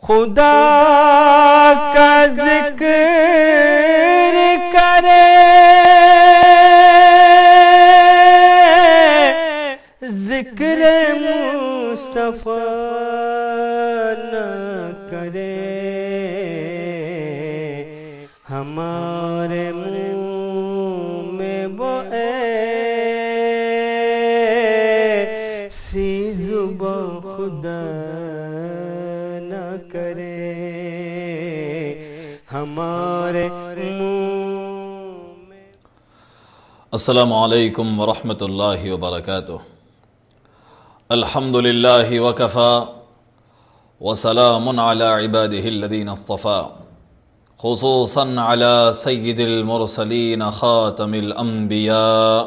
خدا کا ذکر کرے، ذکر مصطفیٰ نہ کرے، ہمارے منہ میں وہ ایسی زبان خدا نہ کرے، ہمارے منہ میں۔ السلام علیکم ورحمۃ اللہ وبرکاتہ۔ الحمدللہ وکفا وسلام علی عباده الذین اصطفى، خصوصا علی سید المرسلین خاتم الانبیاء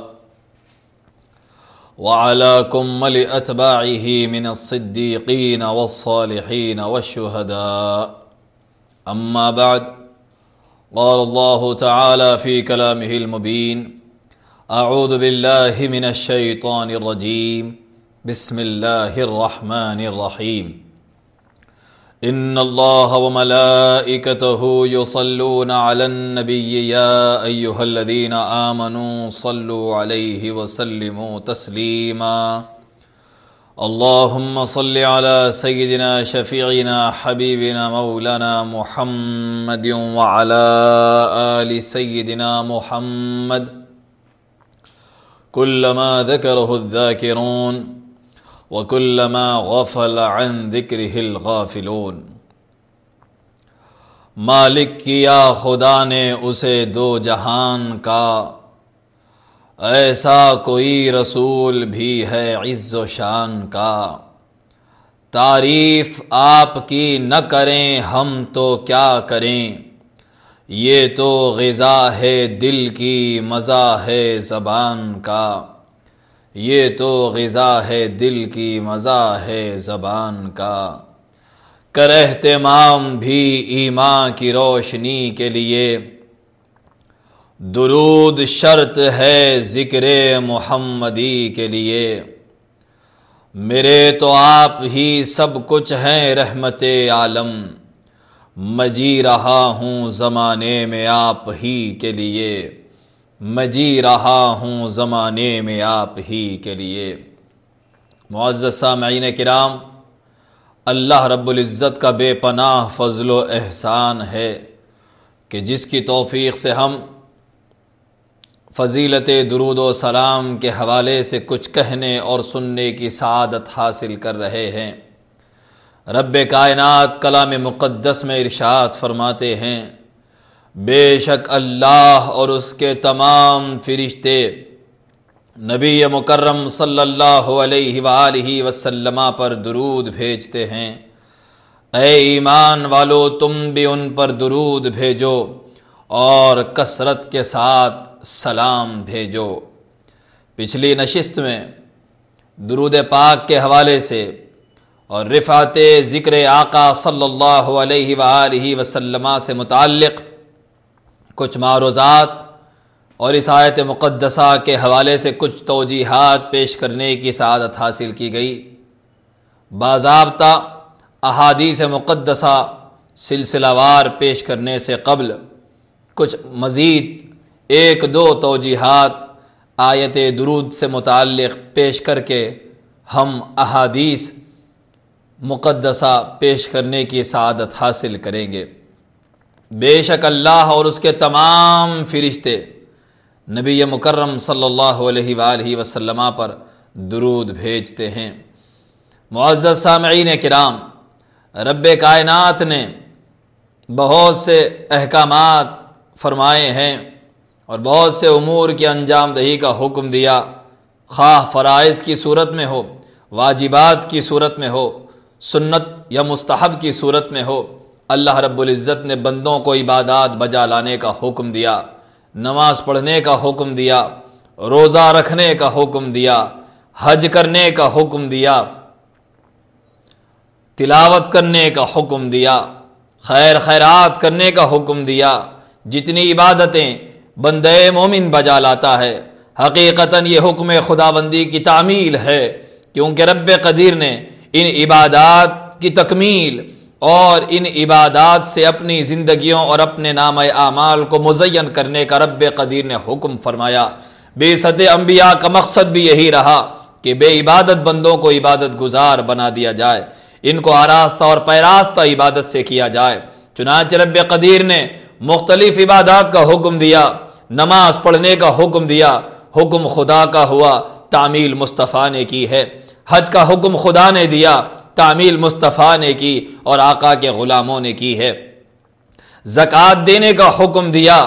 وعلى كمل اتباعه من الصدیقین والصالحین والشہداء، اما بعد، قال اللہ تعالی فی کلامہ المبین، اعوذ باللہ من الشیطان الرجیم، بسم اللہ الرحمن الرحیم، ان اللہ وملائکتہ یصلون علی النبی یا ایہا الذین آمنوا صلوا علیہ وسلموا تسلیما، اللہم صل علی سیدنا شفیعنا حبیبنا مولانا محمد وعلی آل سیدنا محمد کلما ذکرہ الذاکرون وَكُلَّمَا غَفَلَ عَنْ ذِكْرِهِ الْغَافِلُونَ۔ مالک کیا خدا نے اسے دو جہان کا، ایسا کوئی رسول بھی ہے عز و شان کا، تعریف آپ کی نہ کریں ہم تو کیا کریں، یہ تو غذا ہے دل کی مزہ ہے زبان کا، یہ تو غذا ہے دل کی مزہ ہے زبان کا، کر اہتمام بھی ایمان کی روشنی کے لیے، درود شرط ہے ذکر محمدی کے لیے، میرے تو آپ ہی سب کچھ ہیں رحمت عالم، میں جی رہا ہوں زمانے میں آپ ہی کے لیے، میں جی رہا ہوں زمانے میں آپ ہی کے لیے۔ معزز سامعین کرام، اللہ رب العزت کا بے پناہ فضل و احسان ہے کہ جس کی توفیق سے ہم فضیلت درود و سلام کے حوالے سے کچھ کہنے اور سننے کی سعادت حاصل کر رہے ہیں۔ رب کائنات کلام مقدس میں ارشاد فرماتے ہیں، بے شک اللہ اور اس کے تمام فرشتے نبی مکرم صلی اللہ علیہ وآلہ وسلم پر درود بھیجتے ہیں، اے ایمان والو تم بھی ان پر درود بھیجو اور کثرت کے ساتھ سلام بھیجو۔ پچھلی نشست میں درود پاک کے حوالے سے اور رفعت ذکر آقا صلی اللہ علیہ وآلہ وسلم سے متعلق کچھ معروضات اور اس آیت مقدسہ کے حوالے سے کچھ توجیحات پیش کرنے کی سعادت حاصل کی گئی۔ باضابطہ احادیث مقدسہ سلسلہ وار پیش کرنے سے قبل کچھ مزید ایک دو توجیحات آیت درود سے متعلق پیش کر کے ہم احادیث مقدسہ پیش کرنے کی سعادت حاصل کریں گے۔ بے شک اللہ اور اس کے تمام فرشتے نبی مکرم صلی اللہ علیہ وآلہ وسلم پر درود بھیجتے ہیں۔ معزز سامعین کرام، رب کائنات نے بہت سے احکامات فرمائے ہیں اور بہت سے امور کی انجام دہی کا حکم دیا، خواہ فرائض کی صورت میں ہو، واجبات کی صورت میں ہو، سنت یا مستحب کی صورت میں ہو۔ اللہ رب العزت نے بندوں کو عبادات بجا لانے کا حکم دیا، نماز پڑھنے کا حکم دیا، روزہ رکھنے کا حکم دیا، حج کرنے کا حکم دیا، تلاوت کرنے کا حکم دیا، خیرات کرنے کا حکم دیا۔ جتنی عبادتیں بندہ مومن بجا لاتا ہے، حقیقتاً یہ حکم خداوندی کی تعمیل ہے، کیونکہ رب قدیر نے ان عبادات کی تکمیل اور ان عبادات سے اپنی زندگیوں اور اپنے نامہ اعمال کو مزین کرنے کا رب قدیر نے حکم فرمایا۔ بعثت انبیاء کا مقصد بھی یہی رہا کہ بے عبادت بندوں کو عبادت گزار بنا دیا جائے، ان کو آراستہ اور پیراستہ عبادت سے کیا جائے۔ چنانچہ رب قدیر نے مختلف عبادات کا حکم دیا، نماز پڑھنے کا حکم دیا، حکم خدا کا ہوا، تعمیل مصطفیٰ نے کی ہے۔ حج کا حکم خدا نے دیا، تعمیل مصطفیٰ نے کی اور آقا کے غلاموں نے کی ہے۔ زکوٰۃ دینے کا حکم دیا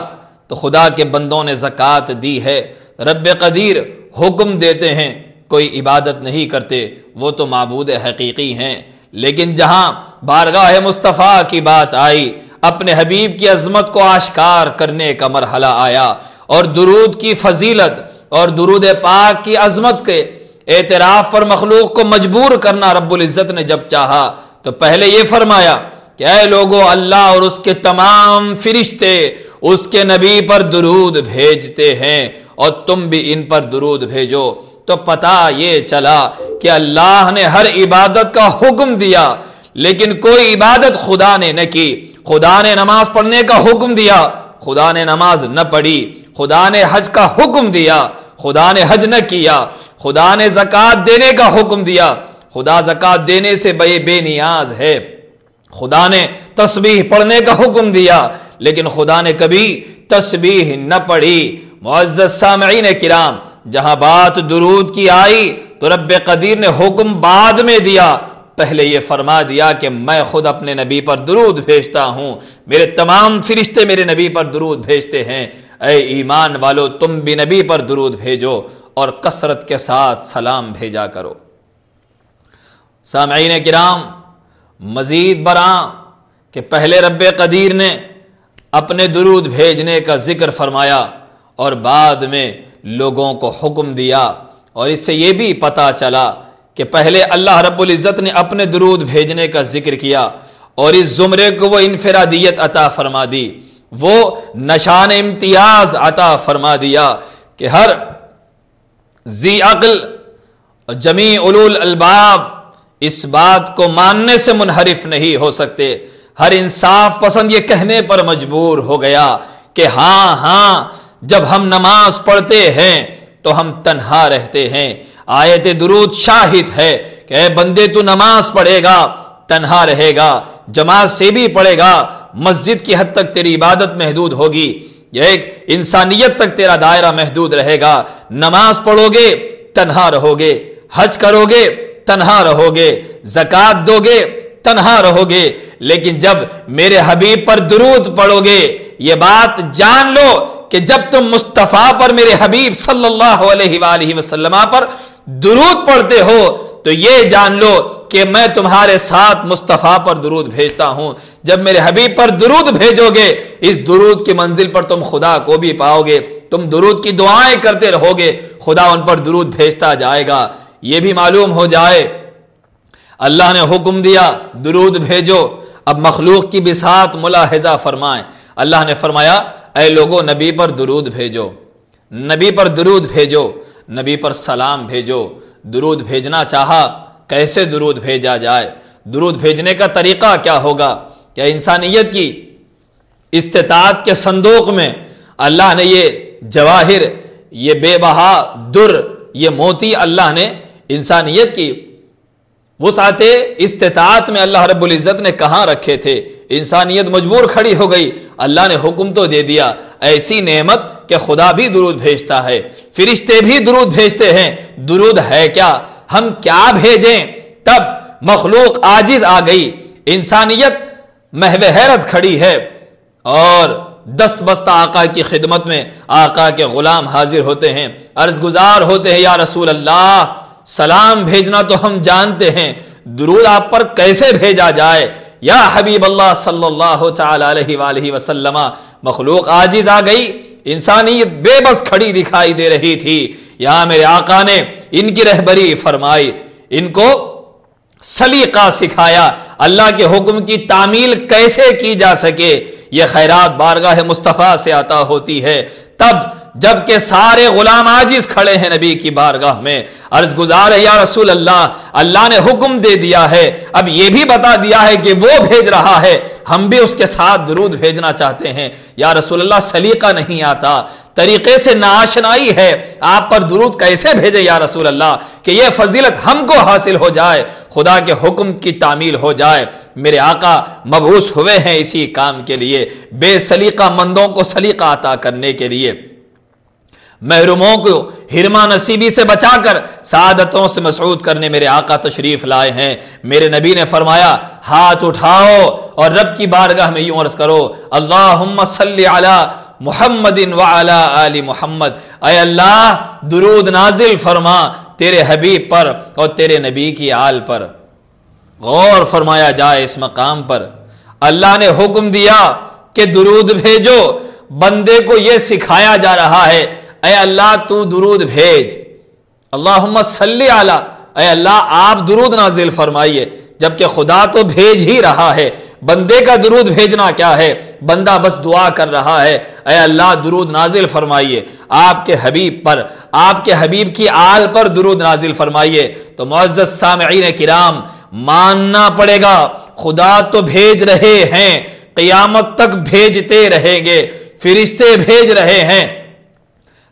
تو خدا کے بندوں نے زکوٰۃ دی ہے۔ رب قدیر حکم دیتے ہیں، کوئی عبادت نہیں کرتے، وہ تو معبود حقیقی ہیں۔ لیکن جہاں بارگاہ مصطفیٰ کی بات آئی، اپنے حبیب کی عظمت کو آشکار کرنے کا مرحلہ آیا، اور درود کی فضیلت اور درود پاک کی عظمت کے اعتراف پر مخلوق کو مجبور کرنا رب العزت نے جب چاہا تو پہلے یہ فرمایا کہ اے لوگو، اللہ اور اس کے تمام فرشتے اس کے نبی پر درود بھیجتے ہیں اور تم بھی ان پر درود بھیجو۔ تو پتہ یہ چلا کہ اللہ نے ہر عبادت کا حکم دیا، لیکن کوئی عبادت خدا نے نہ کی۔ خدا نے نماز پڑھنے کا حکم دیا، خدا نے نماز نہ پڑھی۔ خدا نے حج کا حکم دیا، خدا نے حج نہ کیا۔ خدا نے زکوٰۃ دینے کا حکم دیا، خدا زکوٰۃ دینے سے بے نیاز ہے۔ خدا نے تسبیح پڑھنے کا حکم دیا، لیکن خدا نے کبھی تسبیح نہ پڑھی۔ معزز سامعین کرام، جہاں بات درود کی آئی تو رب قدیر نے حکم بعد میں دیا، پہلے یہ فرما دیا کہ میں خود اپنے نبی پر درود بھیجتا ہوں، میرے تمام فرشتے میرے نبی پر درود بھیجتے ہیں۔ اے ایمان والو، تم بھی نبی پر درود بھیجو اور کثرت کے ساتھ سلام بھیجا کرو۔ سامعین کرام، مزید برآں کہ پہلے رب قدیر نے اپنے درود بھیجنے کا ذکر فرمایا اور بعد میں لوگوں کو حکم دیا، اور اس سے یہ بھی پتہ چلا کہ پہلے اللہ رب العزت نے اپنے درود بھیجنے کا ذکر کیا اور اس زمرے کو وہ انفرادیت عطا فرما دی، وہ نشان امتیاز عطا فرما دیا کہ ہر ذی عقل اور جمیع اولو الالباب اس بات کو ماننے سے منحرف نہیں ہو سکتے۔ ہر انصاف پسند یہ کہنے پر مجبور ہو گیا کہ ہاں جب ہم نماز پڑھتے ہیں تو ہم تنہا رہتے ہیں۔ آیت درود شاہد ہے کہ اے بندے، تو نماز پڑھے گا تنہا رہے گا، جماعت سے بھی پڑھے گا، مسجد کی حد تک تیری عبادت محدود ہوگی، یہ ایک انسانیت تک تیرا دائرہ محدود رہے گا۔ نماز پڑھو گے تنہا رہو گے، حج کرو گے تنہا رہو گے، زکوٰۃ دو گے تنہا رہو گے، لیکن جب میرے حبیب پر درود پڑھو گے، یہ بات جان لو کہ جب تم مصطفیٰ پر، میرے حبیب صلی اللہ علیہ وآلہ وسلم پر درود پڑھتے ہو تو یہ جان لو کہ میں تمہارے ساتھ مصطفیٰ پر درود بھیجتا ہوں۔ جب میرے حبیب پر درود بھیجو گے، اس درود کی منزل پر تم خدا کو بھی پاؤ گے، تم درود کی دعائیں کرتے رہو گے، خدا ان پر درود بھیجتا جائے گا۔ یہ بھی معلوم ہو جائے، اللہ نے حکم دیا درود بھیجو، اب مخلوق کی بساط ملاحظہ فرمائیں۔ اللہ نے فرمایا اے لوگو، نبی پر درود بھیجو، نبی پر درود بھیجو، نبی پر سلام بھیجو۔ درود بھیجنا چاہا، کیسے درود بھیجا جائے؟ درود بھیجنے کا طریقہ کیا ہوگا؟ کیا انسانیت کی استطاعت کے صندوق میں اللہ نے یہ جواہر، یہ بے بہا در، یہ موتی اللہ نے انسانیت کی وسعت استطاعت میں اللہ رب العزت نے کہاں رکھے تھے؟ انسانیت مجبور کھڑی ہو گئی، اللہ نے حکم تو دے دیا۔ ایسی نعمت کہ خدا بھی درود بھیجتا ہے، فرشتے بھی درود بھیجتے ہیں۔ درود ہے کیا؟ ہم کیا بھیجیں؟ تب مخلوق عاجز آ گئی، انسانیت محو حیرت کھڑی ہے، اور دست بستہ آقا کی خدمت میں آقا کے غلام حاضر ہوتے ہیں، عرض گزار ہوتے ہیں یا رسول اللہ، سلام بھیجنا تو ہم جانتے ہیں، درود آپ پر کیسے بھیجا جائے؟ یا حبیب اللہ صلی اللہ تعالی علیہ وآلہ وسلم۔ مخلوق عاجز آ گئی، انسانیت بے بس کھڑی دکھائی دے رہی تھی۔ یہاں میرے آقا نے ان کی رہبری فرمائی، ان کو سلیقہ سکھایا، اللہ کے حکم کی تعمیل کیسے کی جا سکے۔ یہ خیرات بارگاہ مصطفیٰ سے عطا ہوتی ہے، تب جبکہ سارے غلام عاجز کھڑے ہیں نبی کی بارگاہ میں، عرض گزار ہے یا رسول اللہ، اللہ نے حکم دے دیا ہے، اب یہ بھی بتا دیا ہے کہ وہ بھیج رہا ہے، ہم بھی اس کے ساتھ درود بھیجنا چاہتے ہیں۔ یا رسول اللہ سلیقہ نہیں آتا، طریقے سے ناآشنائی ہے، آپ پر درود کیسے بھیجے یا رسول اللہ کہ یہ فضیلت ہم کو حاصل ہو جائے، خدا کے حکم کی تعمیل ہو جائے۔ میرے آقا مبعوث ہوئے ہیں اسی کام کے لیے، بے سلیقہ مندوں کو سلیقہ عطا کرنے کے لیے، محروموں کو حرما نصیبی سے بچا کر سعادتوں سے مسعود کرنے میرے آقا تشریف لائے ہیں۔ میرے نبی نے فرمایا ہاتھ اٹھاؤ اور رب کی بارگاہ میں یوں عرض کرو اللہم صلی علی محمد وعلی آل محمد، اے اللہ درود نازل فرما تیرے حبیب پر اور تیرے نبی کی آل پر۔ غور فرمایا جائے اس مقام پر، اللہ نے حکم دیا کہ درود بھیجو، بندے کو یہ سکھایا جا رہا ہے اے اللہ تو درود بھیج، اللہم صلی علی، اے اللہ آپ درود نازل فرمائیے، جبکہ خدا تو بھیج ہی رہا ہے، بندے کا درود بھیجنا کیا ہے؟ بندہ بس دعا کر رہا ہے اے اللہ درود نازل فرمائیے آپ کے حبیب پر، آپ کے حبیب کی آل پر درود نازل فرمائیے۔ تو معزز سامعین کرام، ماننا پڑے گا خدا تو بھیج رہے ہیں، قیامت تک بھیجتے رہیں گے، فرشتے بھیج رہے ہیں،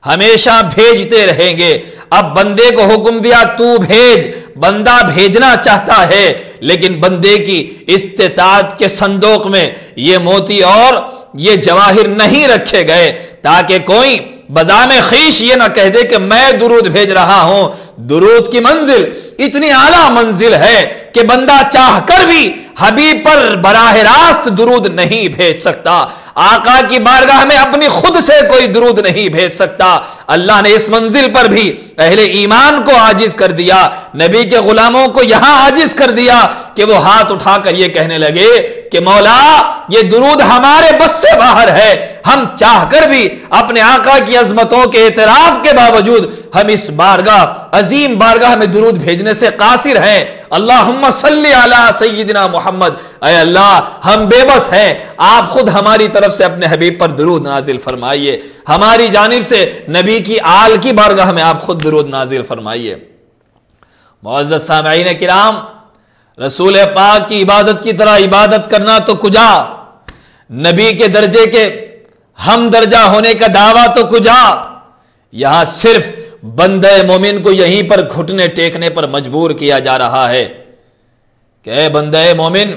ہمیشہ بھیجتے رہیں گے۔ اب بندے کو حکم دیا تو بھیج، بندہ بھیجنا چاہتا ہے لیکن بندے کی استطاعت کے صندوق میں یہ موتی اور یہ جواہر نہیں رکھے گئے تاکہ کوئی بزام خیش یہ نہ کہہ دے کہ میں درود بھیج رہا ہوں۔ درود کی منزل اتنی اعلیٰ منزل ہے کہ بندہ چاہ کر بھی حبیب پر براہ راست درود نہیں بھیج سکتا، آقا کی بارگاہ میں اپنی خود سے کوئی درود نہیں بھیج سکتا۔ اللہ نے اس منزل پر بھی اہل ایمان کو عاجز کر دیا، نبی کے غلاموں کو یہاں عاجز کر دیا کہ وہ ہاتھ اٹھا کر یہ کہنے لگے کہ مولا یہ درود ہمارے بس سے باہر ہے، ہم چاہ کر بھی اپنے آقا کی عظمتوں کے اعتراف کے باوجود ہم اس بارگاہ عظیم بارگاہ میں درود بھیجنے سے قاصر ہیں۔ اللہم صلی علی سیدنا محمد، اے اللہ ہم بے بس ہیں، آپ خود ہماری طرف سے اپنے حبیب پر درود نازل فرمائیے، ہماری جانب سے نبی کی آل کی بارگاہ میں آپ خود درود نازل فرمائیے۔ معزز سامعین کرام، رسول پاک کی عبادت کی طرح عبادت کرنا تو کجا، نبی کے درجے کے ہم درجہ ہونے کا دعویٰ تو کجا، یہاں صرف بندہ مومن کو یہیں پر گھٹنے ٹیکنے پر مجبور کیا جا رہا ہے کہ اے بندہ مومن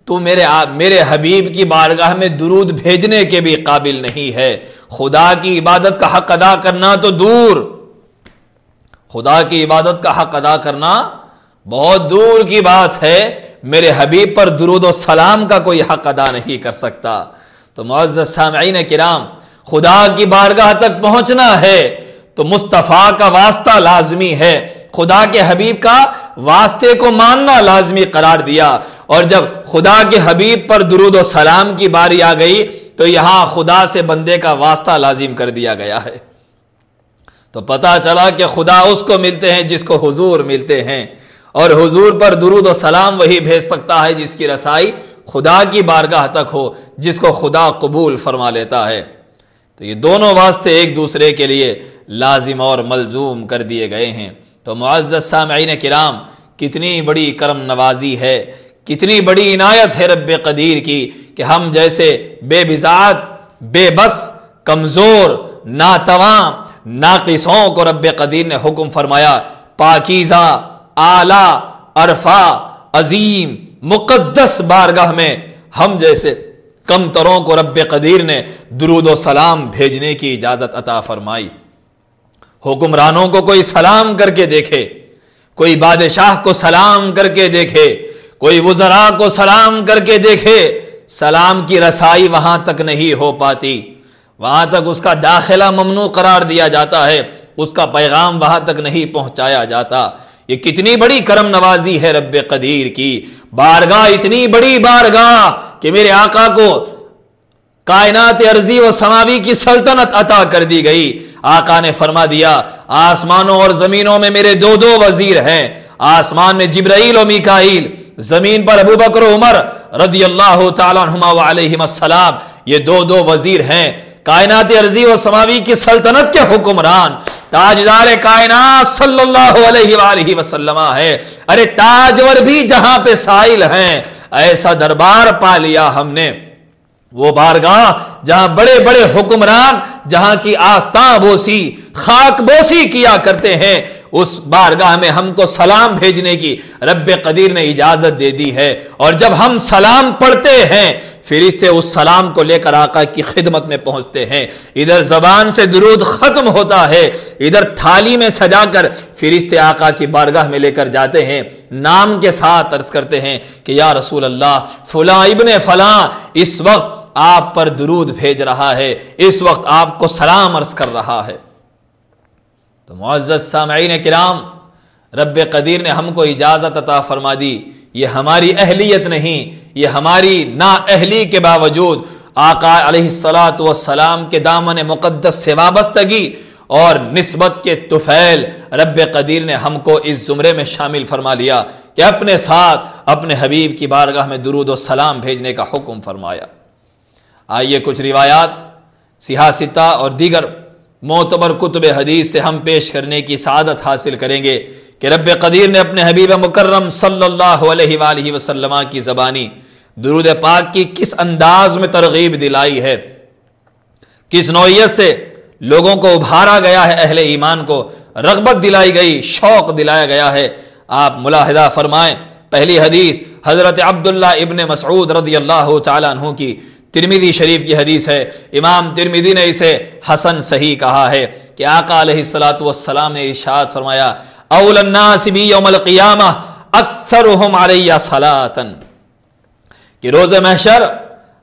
تو میرے حبیب کی بارگاہ میں درود بھیجنے کے بھی قابل نہیں ہے، خدا کی عبادت کا حق ادا کرنا تو دور، خدا کی عبادت کا حق ادا کرنا بہت دور کی بات ہے، میرے حبیب پر درود و سلام کا کوئی حق ادا نہیں کر سکتا۔ تو معزز سامعین کرام، خدا کی بارگاہ تک پہنچنا ہے تو مصطفیٰ کا واسطہ لازمی ہے، خدا کے حبیب کا واسطے کو ماننا لازمی قرار دیا، اور جب خدا کے حبیب پر درود و سلام کی باری آ گئی تو یہاں خدا سے بندے کا واسطہ لازم کر دیا گیا ہے۔ تو پتہ چلا کہ خدا اس کو ملتے ہیں جس کو حضور ملتے ہیں، اور حضور پر درود و سلام وہی بھیج سکتا ہے جس کی رسائی خدا کی بارگاہ تک ہو، جس کو خدا قبول فرما لیتا ہے۔ تو یہ دونوں واسطے ایک دوسرے کے لیے لازم اور ملزوم کر دیے گئے ہیں۔ تو معزز سامعین کرام، کتنی بڑی کرم نوازی ہے، کتنی بڑی عنایت ہے رب قدیر کی کہ ہم جیسے بے بضاعت، بے بس، کمزور، ناتواں، ناقصوں کو رب قدیر نے حکم فرمایا پاکیزہ، اعلیٰ، عرفہ، عظیم، مقدس بارگاہ میں ہم جیسے کم تروں کو رب قدیر نے درود و سلام بھیجنے کی اجازت عطا فرمائی۔ حکمرانوں کو کوئی سلام کر کے دیکھے، کوئی بادشاہ کو سلام کر کے دیکھے، کوئی وزراء کو سلام کر کے دیکھے، سلام کی رسائی وہاں تک نہیں ہو پاتی، وہاں تک اس کا داخلہ ممنوع قرار دیا جاتا ہے، اس کا پیغام وہاں تک نہیں پہنچایا جاتا۔ یہ کتنی بڑی کرم نوازی ہے رب قدیر کی، بارگاہ اتنی بڑی بارگاہ کہ میرے آقا کو کائنات ارضی و سماوی کی سلطنت عطا کر دی گئی۔ آقا نے فرما دیا آسمانوں اور زمینوں میں میرے دو دو وزیر ہیں، آسمان میں جبرائیل و میکائیل، زمین پر ابو بکر و عمر رضی اللہ تعالیٰ عنہما وعلیہم السلام، یہ دو دو وزیر ہیں۔ کائنات ارضی و سماوی کی سلطنت کے حکمران تاجدار کائنات صلی اللہ علیہ وآلہ وسلم ہے۔ ارے تاجور بھی جہاں پہ سائل ہیں، ایسا دربار پا لیا ہم نے، وہ بارگاہ جہاں بڑے بڑے حکمران جہاں کی آستاں بوسی خاک بوسی کیا کرتے ہیں، اس بارگاہ میں ہم کو سلام بھیجنے کی رب قدیر نے اجازت دے دی ہے۔ اور جب ہم سلام پڑھتے ہیں، فرشتے اس سلام کو لے کر آقا کی خدمت میں پہنچتے ہیں۔ ادھر زبان سے درود ختم ہوتا ہے، ادھر تھالی میں سجا کر فرشتے آقا کی بارگاہ میں لے کر جاتے ہیں، نام کے ساتھ عرض کرتے ہیں کہ یا رسول اللہ فلاں ابن فلاں اس وقت آپ پر درود بھیج رہا ہے، اس وقت آپ کو سلام عرض کر رہا ہے۔ تو معزز سامعین کرام، رب قدیر نے ہم کو اجازت عطا فرما دی، یہ ہماری اہلیت نہیں، یہ ہماری نا اہلی کے باوجود آقا علیہ الصلاۃ والسلام کے دامن مقدس سے وابستگی اور نسبت کے طفیل رب قدیر نے ہم کو اس زمرے میں شامل فرما لیا کہ اپنے ساتھ اپنے حبیب کی بارگاہ میں درود و سلام بھیجنے کا حکم فرمایا۔ آئیے کچھ روایات سیاہ ستہ اور دیگر معتبر کتب حدیث سے ہم پیش کرنے کی سعادت حاصل کریں گے کہ رب قدیر نے اپنے حبیب مکرم صلی اللہ علیہ وآلہ وسلم کی زبانی درود پاک کی کس انداز میں ترغیب دلائی ہے، کس نوعیت سے لوگوں کو ابھارا گیا ہے، اہل ایمان کو رغبت دلائی گئی، شوق دلایا گیا ہے۔ آپ ملاحظہ فرمائیں، پہلی حدیث حضرت عبداللہ ابن مسعود رضی اللہ تعالیٰ عنہ کی، ترمذی شریف کی حدیث ہے، امام ترمذی نے اسے حسن صحیح کہا ہے کہ آقا علیہ الصلاۃ والسلام نے ارشاد فرمایا اول الناس بی یوم القیامہ اکثرہم علی صلاۃ، کہ روز محشر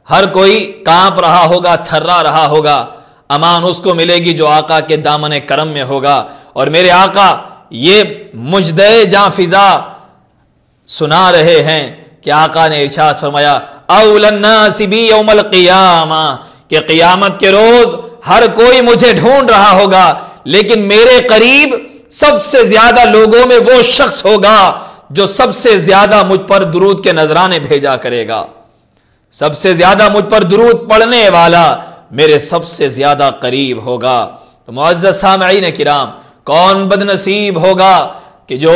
ہر کوئی کانپ رہا ہوگا، تھرا رہا ہوگا، امان اس کو ملے گی جو آقا کے دامن کرم میں ہوگا۔ اور میرے آقا یہ مجدے جاں فضا سنا رہے ہیں کہ آقا نے ارشاد فرمایا اول الناس بی یوم القیامہ، کہ قیامت کے روز ہر کوئی مجھے ڈھونڈ رہا ہوگا، لیکن میرے قریب سب سے زیادہ لوگوں میں وہ شخص ہوگا جو سب سے زیادہ مجھ پر درود کے نذرانے بھیجا کرے گا، سب سے زیادہ مجھ پر درود پڑھنے والا میرے سب سے زیادہ قریب ہوگا۔ تو معزز سامعین کرام، کون بد نصیب ہوگا کہ جو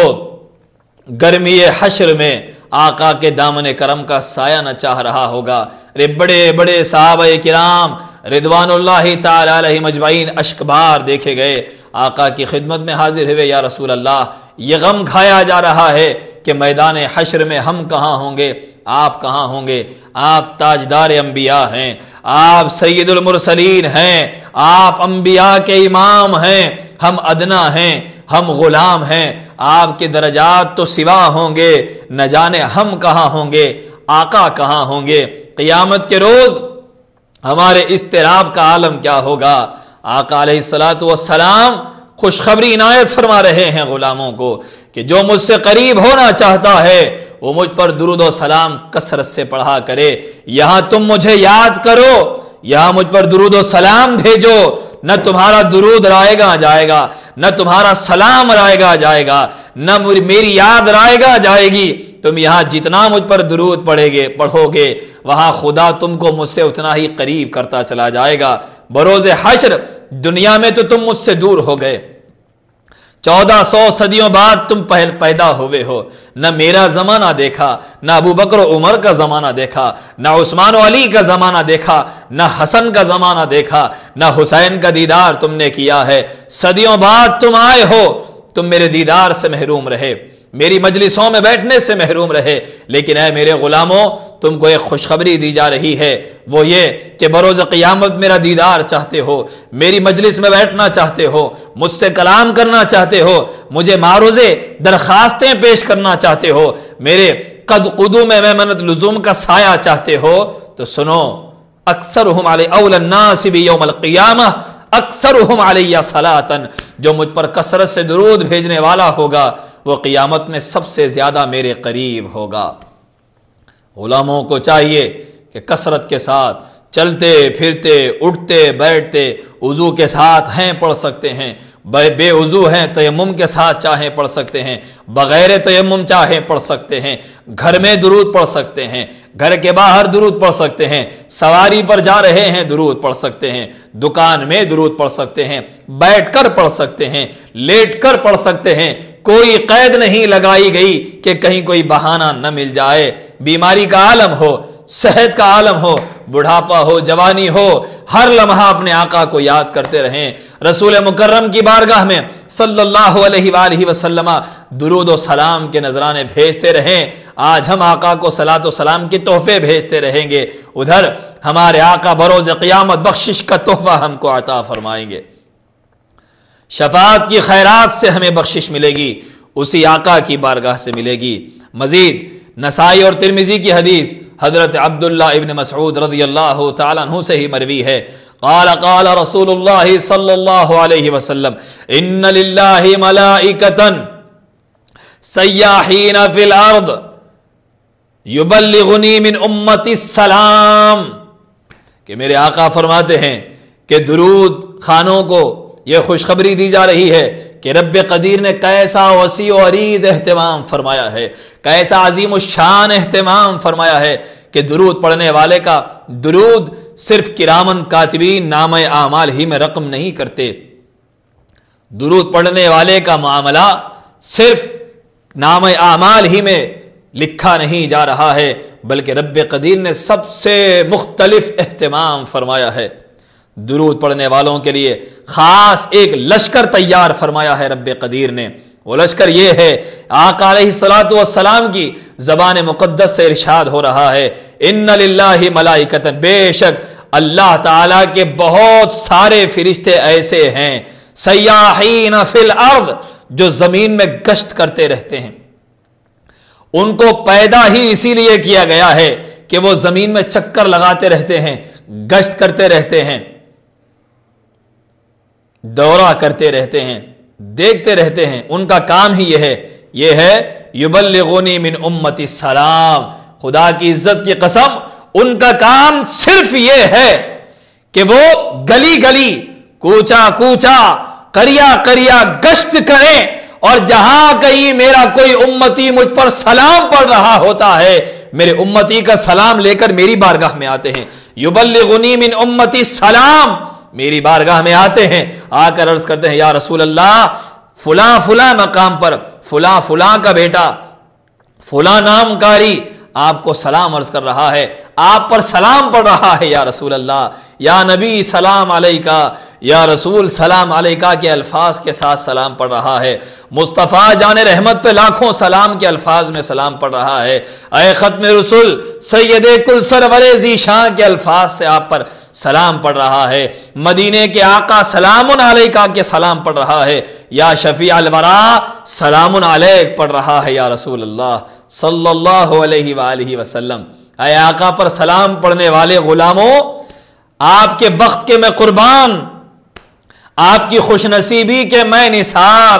گرمی حشر میں آقا کے دامن کرم کا سایہ نہ چاہ رہا ہوگا۔ ارے بڑے بڑے صحابہ کرام رضوان اللہ تعالی علیہم اجمعین اشکبار دیکھے گئے، آقا کی خدمت میں حاضر ہوئے، یا رسول اللہ یہ غم کھایا جا رہا ہے کہ میدان حشر میں ہم کہاں ہوں گے، آپ کہاں ہوں گے؟ آپ تاجدار انبیاء ہیں، آپ سید المرسلین ہیں، آپ انبیاء کے امام ہیں، ہم ادنا ہیں، ہم غلام ہیں، آپ کے درجات تو سوا ہوں گے، نہ جانے ہم کہاں ہوں گے، آقا کہاں ہوں گے؟ قیامت کے روز ہمارے اضطراب کا عالم کیا ہوگا؟ آقا علیہ الصلاۃ والسلام خوشخبری عنایت فرما رہے ہیں غلاموں کو کہ جو مجھ سے قریب ہونا چاہتا ہے وہ مجھ پر درود و سلام کثرت سے پڑھا کرے۔ یہاں تم مجھے یاد کرو، یہاں مجھ پر درود و سلام بھیجو، نہ تمہارا درود رائے گا جائے گا، نہ تمہارا سلام رائے گا جائے گا، نہ میری یاد رائے گا جائے گی۔ تم یہاں جتنا مجھ پر درود پڑھو گے وہاں خدا تم کو مجھ سے اتنا ہی قریب کرتا چلا جائے گا۔ بروز حشر دنیا میں تو تم مجھ سے دور ہو گئے، 1400 صدیوں بعد تم پیدا ہوئے ہو، نہ میرا زمانہ دیکھا، نہ ابو بکر و عمر کا زمانہ دیکھا، نہ عثمان و علی کا زمانہ دیکھا، نہ حسن کا زمانہ دیکھا، نہ حسین کا دیدار تم نے کیا ہے۔ صدیوں بعد تم آئے ہو، تم میرے دیدار سے محروم رہے، میری مجلسوں میں بیٹھنے سے محروم رہے، لیکن اے میرے غلاموں تم کو ایک خوشخبری دی جا رہی ہے، وہ یہ کہ بروز قیامت میرا دیدار چاہتے ہو، میری مجلس میں بیٹھنا چاہتے ہو، مجھ سے کلام کرنا چاہتے ہو، مجھے معروضے درخواستیں پیش کرنا چاہتے ہو، میرے قدوم میمنت لزوم کا سایہ چاہتے ہو، تو سنو اکثرہم علی اول الناس بیوم القیامہ اکثرہم علی صلاۃ، جو مجھ پر کثرت سے درود بھیجنے والا ہوگا وہ قیامت میں سب سے زیادہ میرے قریب ہوگا۔ غلاموں کو چاہیے کہ کثرت کے ساتھ چلتے پھرتے اٹھتے بیٹھتے وضو کے ساتھ ہیں پڑھ سکتے ہیں، بے وضو ہیں تیمم کے ساتھ چاہیں پڑھ سکتے ہیں، بغیر تیمم چاہیں پڑھ سکتے ہیں، گھر میں درود پڑھ سکتے ہیں، گھر کے باہر درود پڑھ سکتے ہیں، سواری پر جا رہے ہیں درود پڑھ سکتے ہیں، دکان میں درود پڑھ سکتے ہیں، بیٹھ کر پڑھ سکتے ہیں، لیٹ کر پڑھ سکتے ہیں، کوئی قید نہیں لگائی گئی کہ کہیں کوئی بہانہ نہ مل جائے۔ بیماری کا عالم ہو، صحت کا عالم ہو، بڑھاپا ہو، جوانی ہو، ہر لمحہ اپنے آقا کو یاد کرتے رہیں، رسول مکرم کی بارگاہ میں صلی اللہ علیہ وآلہ وسلم درود و سلام کے نذرانے بھیجتے رہیں۔ آج ہم آقا کو صلاۃ و سلام کے تحفے بھیجتے رہیں گے، ادھر ہمارے آقا بروز قیامت بخشش کا تحفہ ہم کو عطا فرمائیں گے، شفاعت کی خیرات سے ہمیں بخشش ملے گی، اسی آقا کی بارگاہ سے ملے گی۔ مزید نسائی اور ترمذی کی حدیث حضرت عبداللہ ابن مسعود رضی اللہ تعالیٰ عنہ سے ہی مروی ہے، قال قال رسول اللہ صلی اللہ علیہ وسلم ان للہ ملائکۃ سیاحین فی الارض یبلغنی من امتی السلام، کہ میرے آقا فرماتے ہیں کہ درود خانوں کو یہ خوشخبری دی جا رہی ہے کہ رب قدیر نے کیسا وسیع و عریض اہتمام فرمایا ہے، کیسا عظیم الشان اہتمام فرمایا ہے کہ درود پڑھنے والے کا درود صرف کرامن کاتبین نامہ اعمال ہی میں رقم نہیں کرتے، درود پڑھنے والے کا معاملہ صرف نامہ اعمال ہی میں لکھا نہیں جا رہا ہے، بلکہ رب قدیر نے سب سے مختلف اہتمام فرمایا ہے۔ درود پڑھنے والوں کے لیے خاص ایک لشکر تیار فرمایا ہے رب قدیر نے، وہ لشکر یہ ہے، آقا علیہ الصلوۃ والسلام کی زبان مقدس سے ارشاد ہو رہا ہے ان للہ ملائکۃ، بے شک اللہ تعالیٰ کے بہت سارے فرشتے ایسے ہیں، سیاحین فی الارض، جو زمین میں گشت کرتے رہتے ہیں، ان کو پیدا ہی اسی لیے کیا گیا ہے کہ وہ زمین میں چکر لگاتے رہتے ہیں، گشت کرتے رہتے ہیں، دورہ کرتے رہتے ہیں، دیکھتے رہتے ہیں، ان کا کام ہی یہ ہے یبلغنی من امتی السلام، خدا کی عزت کی قسم ان کا کام صرف یہ ہے کہ وہ گلی گلی، کوچا کوچا، قریہ قریہ گشت کریں، اور جہاں کہیں میرا کوئی امتی مجھ پر سلام پڑھ رہا ہوتا ہے، میرے امتی کا سلام لے کر میری بارگاہ میں آتے ہیں، یبلغنی من امتی السلام، میری بارگاہ میں آتے ہیں، آ کر عرض کرتے ہیں یا رسول اللہ فلاں فلاں مقام پر فلاں فلاں کا بیٹا فلاں نام کاری آپ کو سلام عرض کر رہا ہے، آپ پر سلام پڑھ رہا ہے یا رسول اللہ، یا نبی سلام علیکہ، یا رسول سلام علیکہ کے الفاظ کے ساتھ سلام پڑھ رہا ہے، مصطفیٰ جان رحمت پہ لاکھوں سلام کے الفاظ میں سلام پڑھ رہا ہے، اے ختم رسول سید کل سرور ذی شان کے الفاظ سے آپ پر سلام پڑھ رہا ہے، مدینے کے آقا سلام علیکہ کے سلام پڑھ رہا ہے، یا شفیع الورا سلام علیک پڑھ رہا ہے یا رسول اللہ صلی اللہ علیہ وآلہ وسلم۔ اے آقا پر سلام پڑھنے والے غلاموں، آپ کے بخت کے میں قربان، آپ کی خوش نصیبی کے میں نثار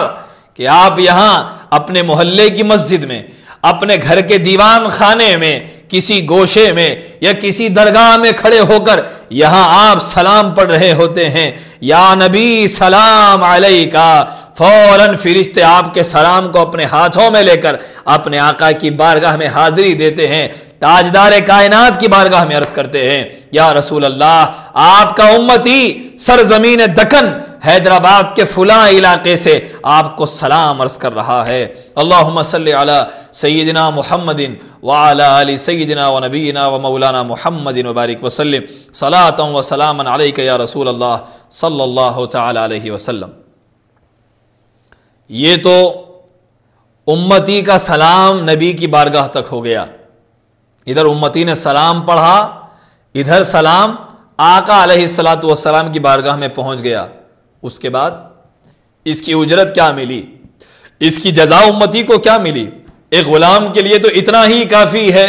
کہ آپ یہاں اپنے محلے کی مسجد میں، اپنے گھر کے دیوان خانے میں، کسی گوشے میں یا کسی درگاہ میں کھڑے ہو کر یہاں آپ سلام پڑھ رہے ہوتے ہیں، یا نبی سلام علیکہ، فوراً فرشتے آپ کے سلام کو اپنے ہاتھوں میں لے کر اپنے آقا کی بارگاہ میں حاضری دیتے ہیں، تاجدار کائنات کی بارگاہ میں عرض کرتے ہیں یا رسول اللہ آپ کا امتی سرزمین دکن حیدرآباد کے فلاں علاقے سے آپ کو سلام عرض کر رہا ہے۔ اللہم صلی علی سیدنا محمد وعلی آل سیدنا و نبینا و مولانا محمد وبارک وسلم صلاۃ و سلاما علیک یا رسول اللہ صلی اللہ تعالی علیہ وسلم۔ یہ تو امتی کا سلام نبی کی بارگاہ تک ہو گیا، ادھر امتی نے سلام پڑھا، ادھر سلام آقا علیہ الصلوۃ والسلام کی بارگاہ میں پہنچ گیا۔ اس کے بعد اس کی اجرت کیا ملی، اس کی جزا امتی کو کیا ملی؟ ایک غلام کے لیے تو اتنا ہی کافی ہے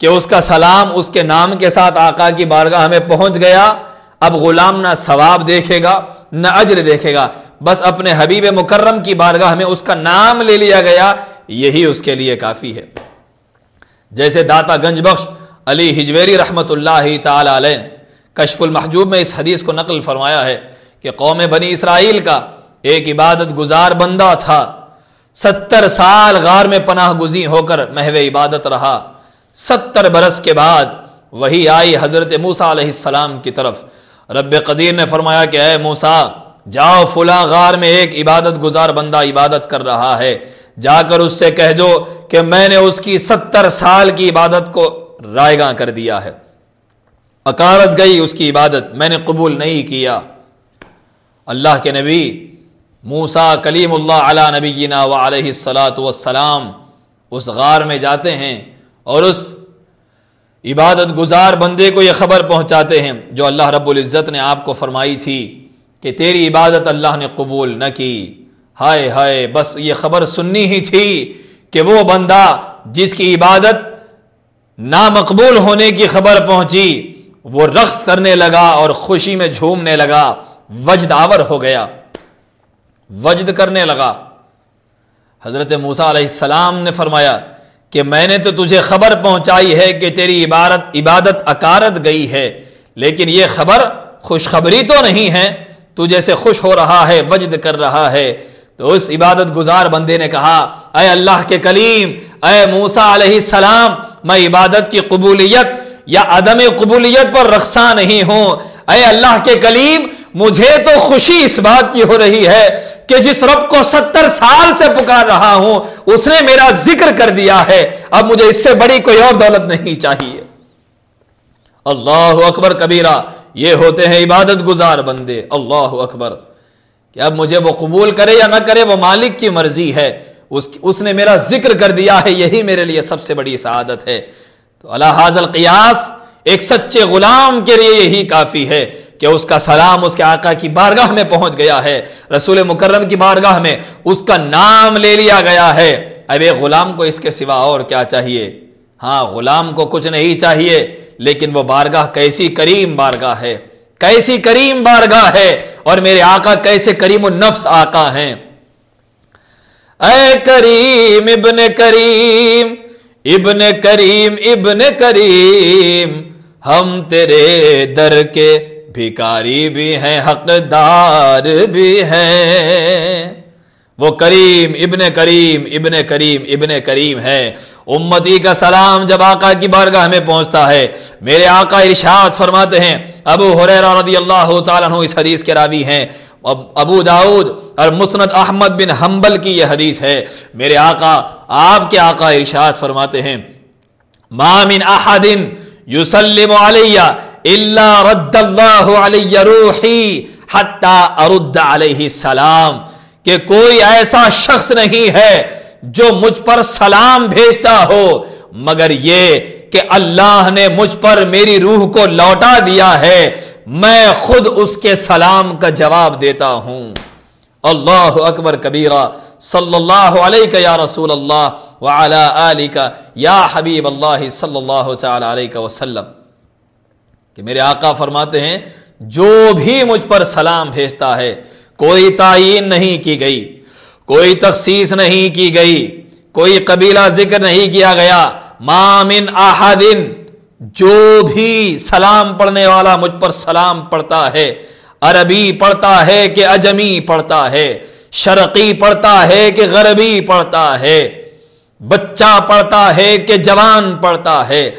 کہ اس کا سلام اس کے نام کے ساتھ آقا کی بارگاہ میں پہنچ گیا، اب غلام نہ ثواب دیکھے گا نہ اجر دیکھے گا، بس اپنے حبیب مکرم کی بارگاہ میں اس کا نام لے لیا گیا، یہی اس کے لیے کافی ہے۔ جیسے داتا گنج بخش علی ہجویری رحمت اللہ تعالی علیہ کشف المحجوب میں اس حدیث کو نقل فرمایا ہے کہ قوم بنی اسرائیل کا ایک عبادت گزار بندہ تھا، 70 سال غار میں پناہ گزین ہو کر محو عبادت رہا۔ 70 برس کے بعد وہی آئی حضرت موسیٰ علیہ السلام کی طرف۔ رب قدیر نے فرمایا کہ اے موسیٰ، جاؤ فلاں غار میں ایک عبادت گزار بندہ عبادت کر رہا ہے، جا کر اس سے کہہ دو کہ میں نے اس کی 70 سال کی عبادت کو رائیگاں کر دیا ہے، اکارت گئی اس کی عبادت، میں نے قبول نہیں کیا۔ اللہ کے نبی موسیٰ کلیم اللہ علی نبینا وعلیہ الصلاۃ والسلام اس غار میں جاتے ہیں اور اس عبادت گزار بندے کو یہ خبر پہنچاتے ہیں جو اللہ رب العزت نے آپ کو فرمائی تھی کہ تیری عبادت اللہ نے قبول نہ کی۔ ہائے ہائے، بس یہ خبر سننی ہی تھی کہ وہ بندہ جس کی عبادت نامقبول ہونے کی خبر پہنچی وہ رقص کرنے لگا اور خوشی میں جھومنے لگا، وجد آور ہو گیا، وجد کرنے لگا۔ حضرت موسیٰ علیہ السلام نے فرمایا کہ میں نے تو تجھے خبر پہنچائی ہے کہ تیری عبادت اکارت گئی ہے، لیکن یہ خبر خوشخبری تو نہیں ہے، تو جیسے خوش ہو رہا ہے، وجد کر رہا ہے۔ تو اس عبادت گزار بندے نے کہا، اے اللہ کے کلیم، اے موسیٰ علیہ السلام، میں عبادت کی قبولیت یا عدم قبولیت پر رخصاں نہیں ہوں۔ اے اللہ کے کلیم، مجھے تو خوشی اس بات کی ہو رہی ہے کہ جس رب کو 70 سال سے پکار رہا ہوں اس نے میرا ذکر کر دیا ہے، اب مجھے اس سے بڑی کوئی اور دولت نہیں چاہیے۔ اللہ اکبر کبیرہ، یہ ہوتے ہیں عبادت گزار بندے۔ اللہ اکبر، کہ اب مجھے وہ قبول کرے یا نہ کرے وہ مالک کی مرضی ہے، اس نے میرا ذکر کر دیا ہے، یہی میرے لیے سب سے بڑی سعادت ہے۔ تو علی ھذا القیاس ایک سچے غلام کے لیے یہی کافی ہے کہ اس کا سلام اس کے آقا کی بارگاہ میں پہنچ گیا ہے، رسول مکرم کی بارگاہ میں اس کا نام لے لیا گیا ہے۔ اب ایک غلام کو اس کے سوا اور کیا چاہیے؟ ہاں، غلام کو کچھ نہیں چاہیے، لیکن وہ بارگاہ کیسی کریم بارگاہ ہے، کیسی کریم بارگاہ ہے، اور میرے آقا کیسے کریم النفس آقا ہیں۔ اے کریم ابن کریم، ابن کریم ابن کریم، ہم تیرے در کے بھکاری بھی ہیں، حقدار بھی ہیں۔ وہ کریم ابن کریم ابن کریم ابن کریم ہے۔ امتی کا سلام جب آقا کی بارگاہ میں پہنچتا ہے، میرے آقا ارشاد فرماتے ہیں، ابو ہریرہ رضی اللہ تعالیٰ عنہ اس حدیث کے راوی ہیں، ابو داؤد اور مسند احمد بن حنبل کی یہ حدیث ہے، میرے آقا، آپ کے آقا ارشاد فرماتے ہیں، ما من احد یسلم علی الا رد اللہ علی روحی حتی ارد علیہ السلام، کہ کوئی ایسا شخص نہیں ہے جو مجھ پر سلام بھیجتا ہو مگر یہ کہ اللہ نے مجھ پر میری روح کو لوٹا دیا ہے، میں خود اس کے سلام کا جواب دیتا ہوں۔ اللہ اکبر کبیرہ، صلی اللہ علیہ یا رسول اللہ وعلی آلک یا حبیب اللہ صلی اللہ تعالی علیہ وسلم، کہ میرے آقا فرماتے ہیں جو بھی مجھ پر سلام بھیجتا ہے، کوئی تعین نہیں کی گئی، کوئی تخصیص نہیں کی گئی، کوئی قبیلہ ذکر نہیں کیا گیا، ما من احد، جو بھی سلام پڑھنے والا مجھ پر سلام پڑھتا ہے، عربی پڑھتا ہے کہ عجمی پڑھتا ہے، شرقی پڑھتا ہے کہ غربی پڑھتا ہے، بچہ پڑھتا ہے کہ جوان پڑھتا ہے،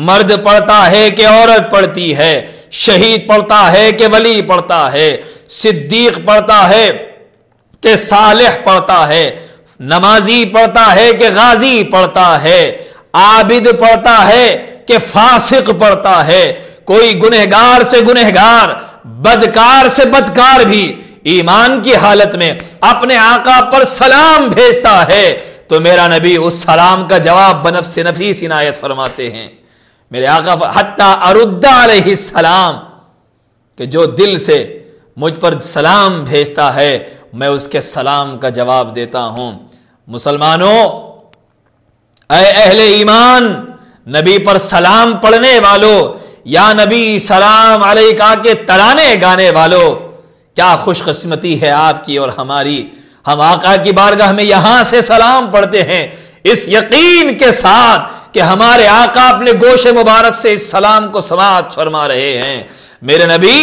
مرد پڑھتا ہے کہ عورت پڑھتی ہے، شہید پڑھتا ہے کہ ولی پڑھتا ہے، صدیق پڑھتا ہے کہ صالح پڑھتا ہے، نمازی پڑھتا ہے کہ غازی پڑھتا ہے، عابد پڑھتا ہے کہ فاسق پڑھتا ہے، کوئی گنہگار سے گنہگار، بدکار سے بدکار بھی ایمان کی حالت میں اپنے آقا پر سلام بھیجتا ہے تو میرا نبی اس سلام کا جواب بنفس نفیس عنایت فرماتے ہیں، میرے آقا حتی ارد علیہ السلام، کہ جو دل سے مجھ پر سلام بھیجتا ہے میں اس کے سلام کا جواب دیتا ہوں۔ مسلمانوں، اے اہل ایمان، نبی پر سلام پڑھنے والو، یا نبی سلام علیکہ کے ترانے گانے والو، کیا خوش قسمتی ہے آپ کی اور ہماری۔ ہم آقا کی بارگاہ میں یہاں سے سلام پڑھتے ہیں اس یقین کے ساتھ کہ ہمارے آقا اپنے گوش مبارک سے اس سلام کو سماعت فرما رہے ہیں۔ میرے نبی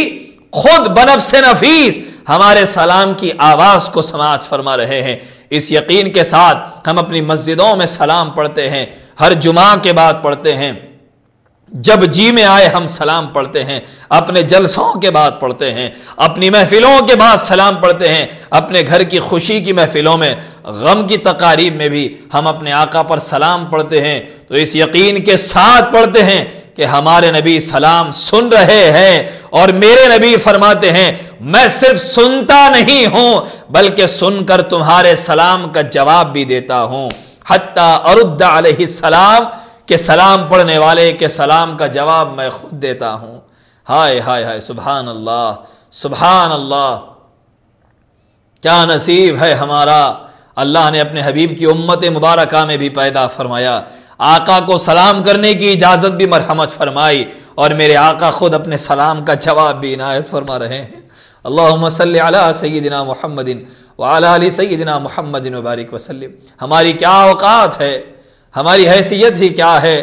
خود بنفس نفیس ہمارے سلام کی آواز کو سماعت فرما رہے ہیں۔ اس یقین کے ساتھ ہم اپنی مسجدوں میں سلام پڑھتے ہیں، ہر جمعہ کے بعد پڑھتے ہیں، جب جی میں آئے ہم سلام پڑھتے ہیں، اپنے جلسوں کے بعد پڑھتے ہیں، اپنی محفلوں کے بعد سلام پڑھتے ہیں، اپنے گھر کی خوشی کی محفلوں میں، غم کی تقاریب میں بھی ہم اپنے آقا پر سلام پڑھتے ہیں۔ تو اس یقین کے ساتھ پڑھتے ہیں کہ ہمارے نبی سلام سن رہے ہیں، اور میرے نبی فرماتے ہیں میں صرف سنتا نہیں ہوں بلکہ سن کر تمہارے سلام کا جواب بھی دیتا ہوں، حتی ارد علیہ السلام، کہ سلام پڑھنے والے کے سلام کا جواب میں خود دیتا ہوں۔ ہائے ہائے ہائے، سبحان اللہ، سبحان اللہ، کیا نصیب ہے ہمارا۔ اللہ نے اپنے حبیب کی امت مبارکہ میں بھی پیدا فرمایا، آقا کو سلام کرنے کی اجازت بھی مرحمت فرمائی، اور میرے آقا خود اپنے سلام کا جواب بھی عنایت فرما رہے ہیں۔ اللہم صلی علی سیدنا محمد وعلی آل سیدنا محمد وبارک وسلم۔ ہماری کیا اوقات ہے، ہماری حیثیت ہی کیا ہے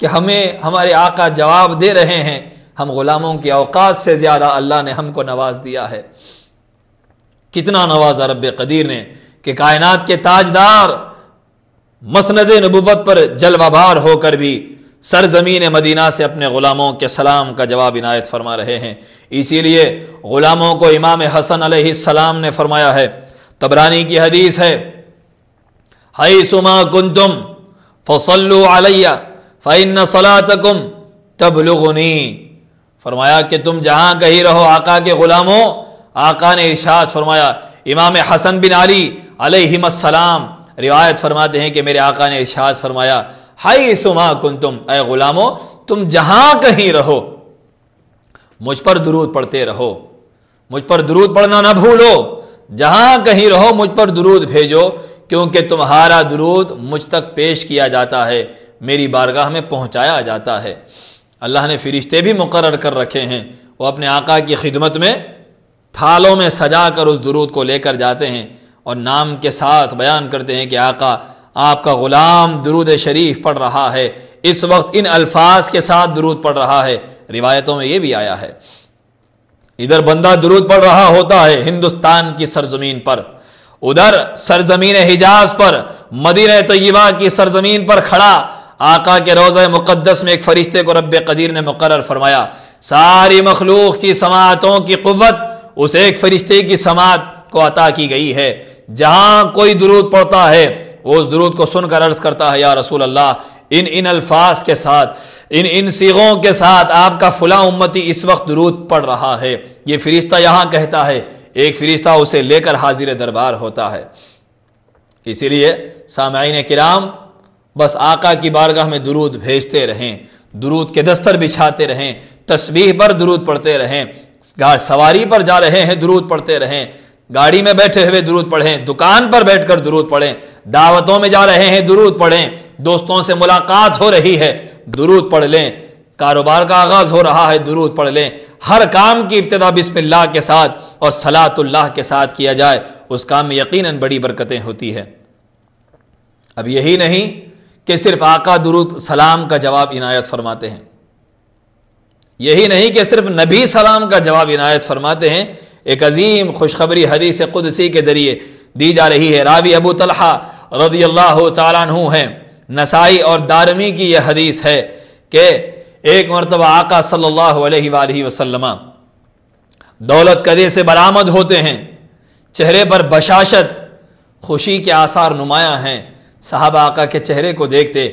کہ ہمیں ہمارے آقا جواب دے رہے ہیں۔ ہم غلاموں کی اوقات سے زیادہ اللہ نے ہم کو نواز دیا ہے۔ کتنا نوازا رب قدیر نے کہ کائنات کے تاجدار مسند نبوت پر جلوہ بار ہو کر بھی سرزمین مدینہ سے اپنے غلاموں کے سلام کا جواب عنایت فرما رہے ہیں۔ اسی لیے غلاموں کو امام حسن علیہ السلام نے فرمایا ہے، طبرانی کی حدیث ہے، حیثما کنتم فصلوا علی فإن صلاتکم تبلغنی، فرمایا کہ تم جہاں کہیں رہو آقا کے غلاموں، آقا نے ارشاد فرمایا، امام حسن بن علی علیہم السلام روایت فرماتے ہیں کہ میرے آقا نے ارشاد فرمایا، حیثما کنتم، اے غلاموں تم جہاں کہیں رہو مجھ پر درود پڑھتے رہو، مجھ پر درود پڑھنا نہ بھولو، جہاں کہیں رہو مجھ پر درود بھیجو، کیونکہ تمہارا درود مجھ تک پیش کیا جاتا ہے، میری بارگاہ میں پہنچایا جاتا ہے۔ اللہ نے فرشتے بھی مقرر کر رکھے ہیں، وہ اپنے آقا کی خدمت میں تھالوں میں سجا کر اس درود کو لے کر جاتے ہیں اور نام کے ساتھ بیان کرتے ہیں کہ آقا آپ کا غلام درود شریف پڑھ رہا ہے، اس وقت ان الفاظ کے ساتھ درود پڑھ رہا ہے۔ روایتوں میں یہ بھی آیا ہے، ادھر بندہ درود پڑھ رہا ہوتا ہے ہندوستان کی سرزمین پر، ادھر سرزمین حجاز پر مدینہ طیبہ کی سرزمین پر کھڑا آقا کے روضہ مقدس میں ایک فرشتے کو رب قدیر نے مقرر فرمایا، ساری مخلوق کی سماعتوں کی قوت اس ایک فرشتے کی سماعت کو عطا کی گئی ہے۔ جہاں کوئی درود پڑھتا ہے وہ اس درود کو سن کر عرض کرتا ہے، یا رسول اللہ ان الفاظ کے ساتھ، ان صیغوں کے ساتھ آپ کا فلاں امتی اس وقت درود پڑھ رہا ہے، یہ فرشتہ یہاں کہتا ہے، ایک فرشتہ اسے لے کر حاضر دربار ہوتا ہے۔ اسی لیے سامعین کرام بس آقا کی بارگاہ میں درود بھیجتے رہیں، درود کے دستر بچھاتے رہیں، تسبیح پر درود پڑھتے رہیں، سواری پر جا رہے ہیں درود پڑھتے رہیں، گاڑی میں بیٹھے ہوئے درود پڑھیں، دکان پر بیٹھ کر درود پڑھیں، دعوتوں میں جا رہے ہیں درود پڑھیں، دوستوں سے ملاقات ہو رہی ہے درود پڑھ لیں، کاروبار کا آغاز ہو رہا ہے درود پڑھ لیں۔ ہر کام کی ابتدا بسم اللہ کے ساتھ اور صلاۃ اللہ کے ساتھ کیا جائے، اس کام میں یقیناً بڑی برکتیں ہوتی ہیں۔ اب یہی نہیں کہ صرف آقا درود سلام کا جواب عنایت فرماتے ہیں، یہی نہیں کہ صرف نبی سلام کا جواب عنایت فرماتے ہیں، ایک عظیم خوشخبری حدیث قدسی کے ذریعے دی جا رہی ہے۔ راوی ابو طلحہ رضی اللہ تعالیٰ عنہ ہیں، نسائی اور دارمی کی یہ حدیث ہے کہ ایک مرتبہ آقا صلی اللہ علیہ وآلہ وسلم دولت قدے سے برآمد ہوتے ہیں، چہرے پر بشاشت، خوشی کے آثار نمایاں ہیں۔ صحابہ آقا کے چہرے کو دیکھتے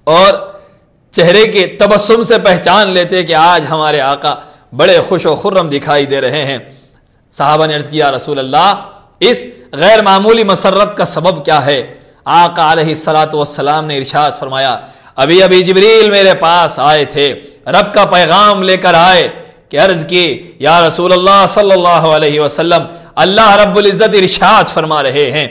اور چہرے کے تبسم سے پہچان لیتے کہ آج ہمارے آقا بڑے خوش و خرم دکھائی دے رہے ہیں۔ صحابہ نے عرض کیا، رسول اللہ اس غیر معمولی مسرت کا سبب کیا ہے؟ آقا علیہ الصلاۃ والسلام نے ارشاد فرمایا، ابھی جبریل میرے پاس آئے تھے، رب کا پیغام لے کر آئے کہ عرض کی، یا رسول اللہ صلی اللہ علیہ وسلم اللہ رب العزت ارشاد فرما رہے ہیں،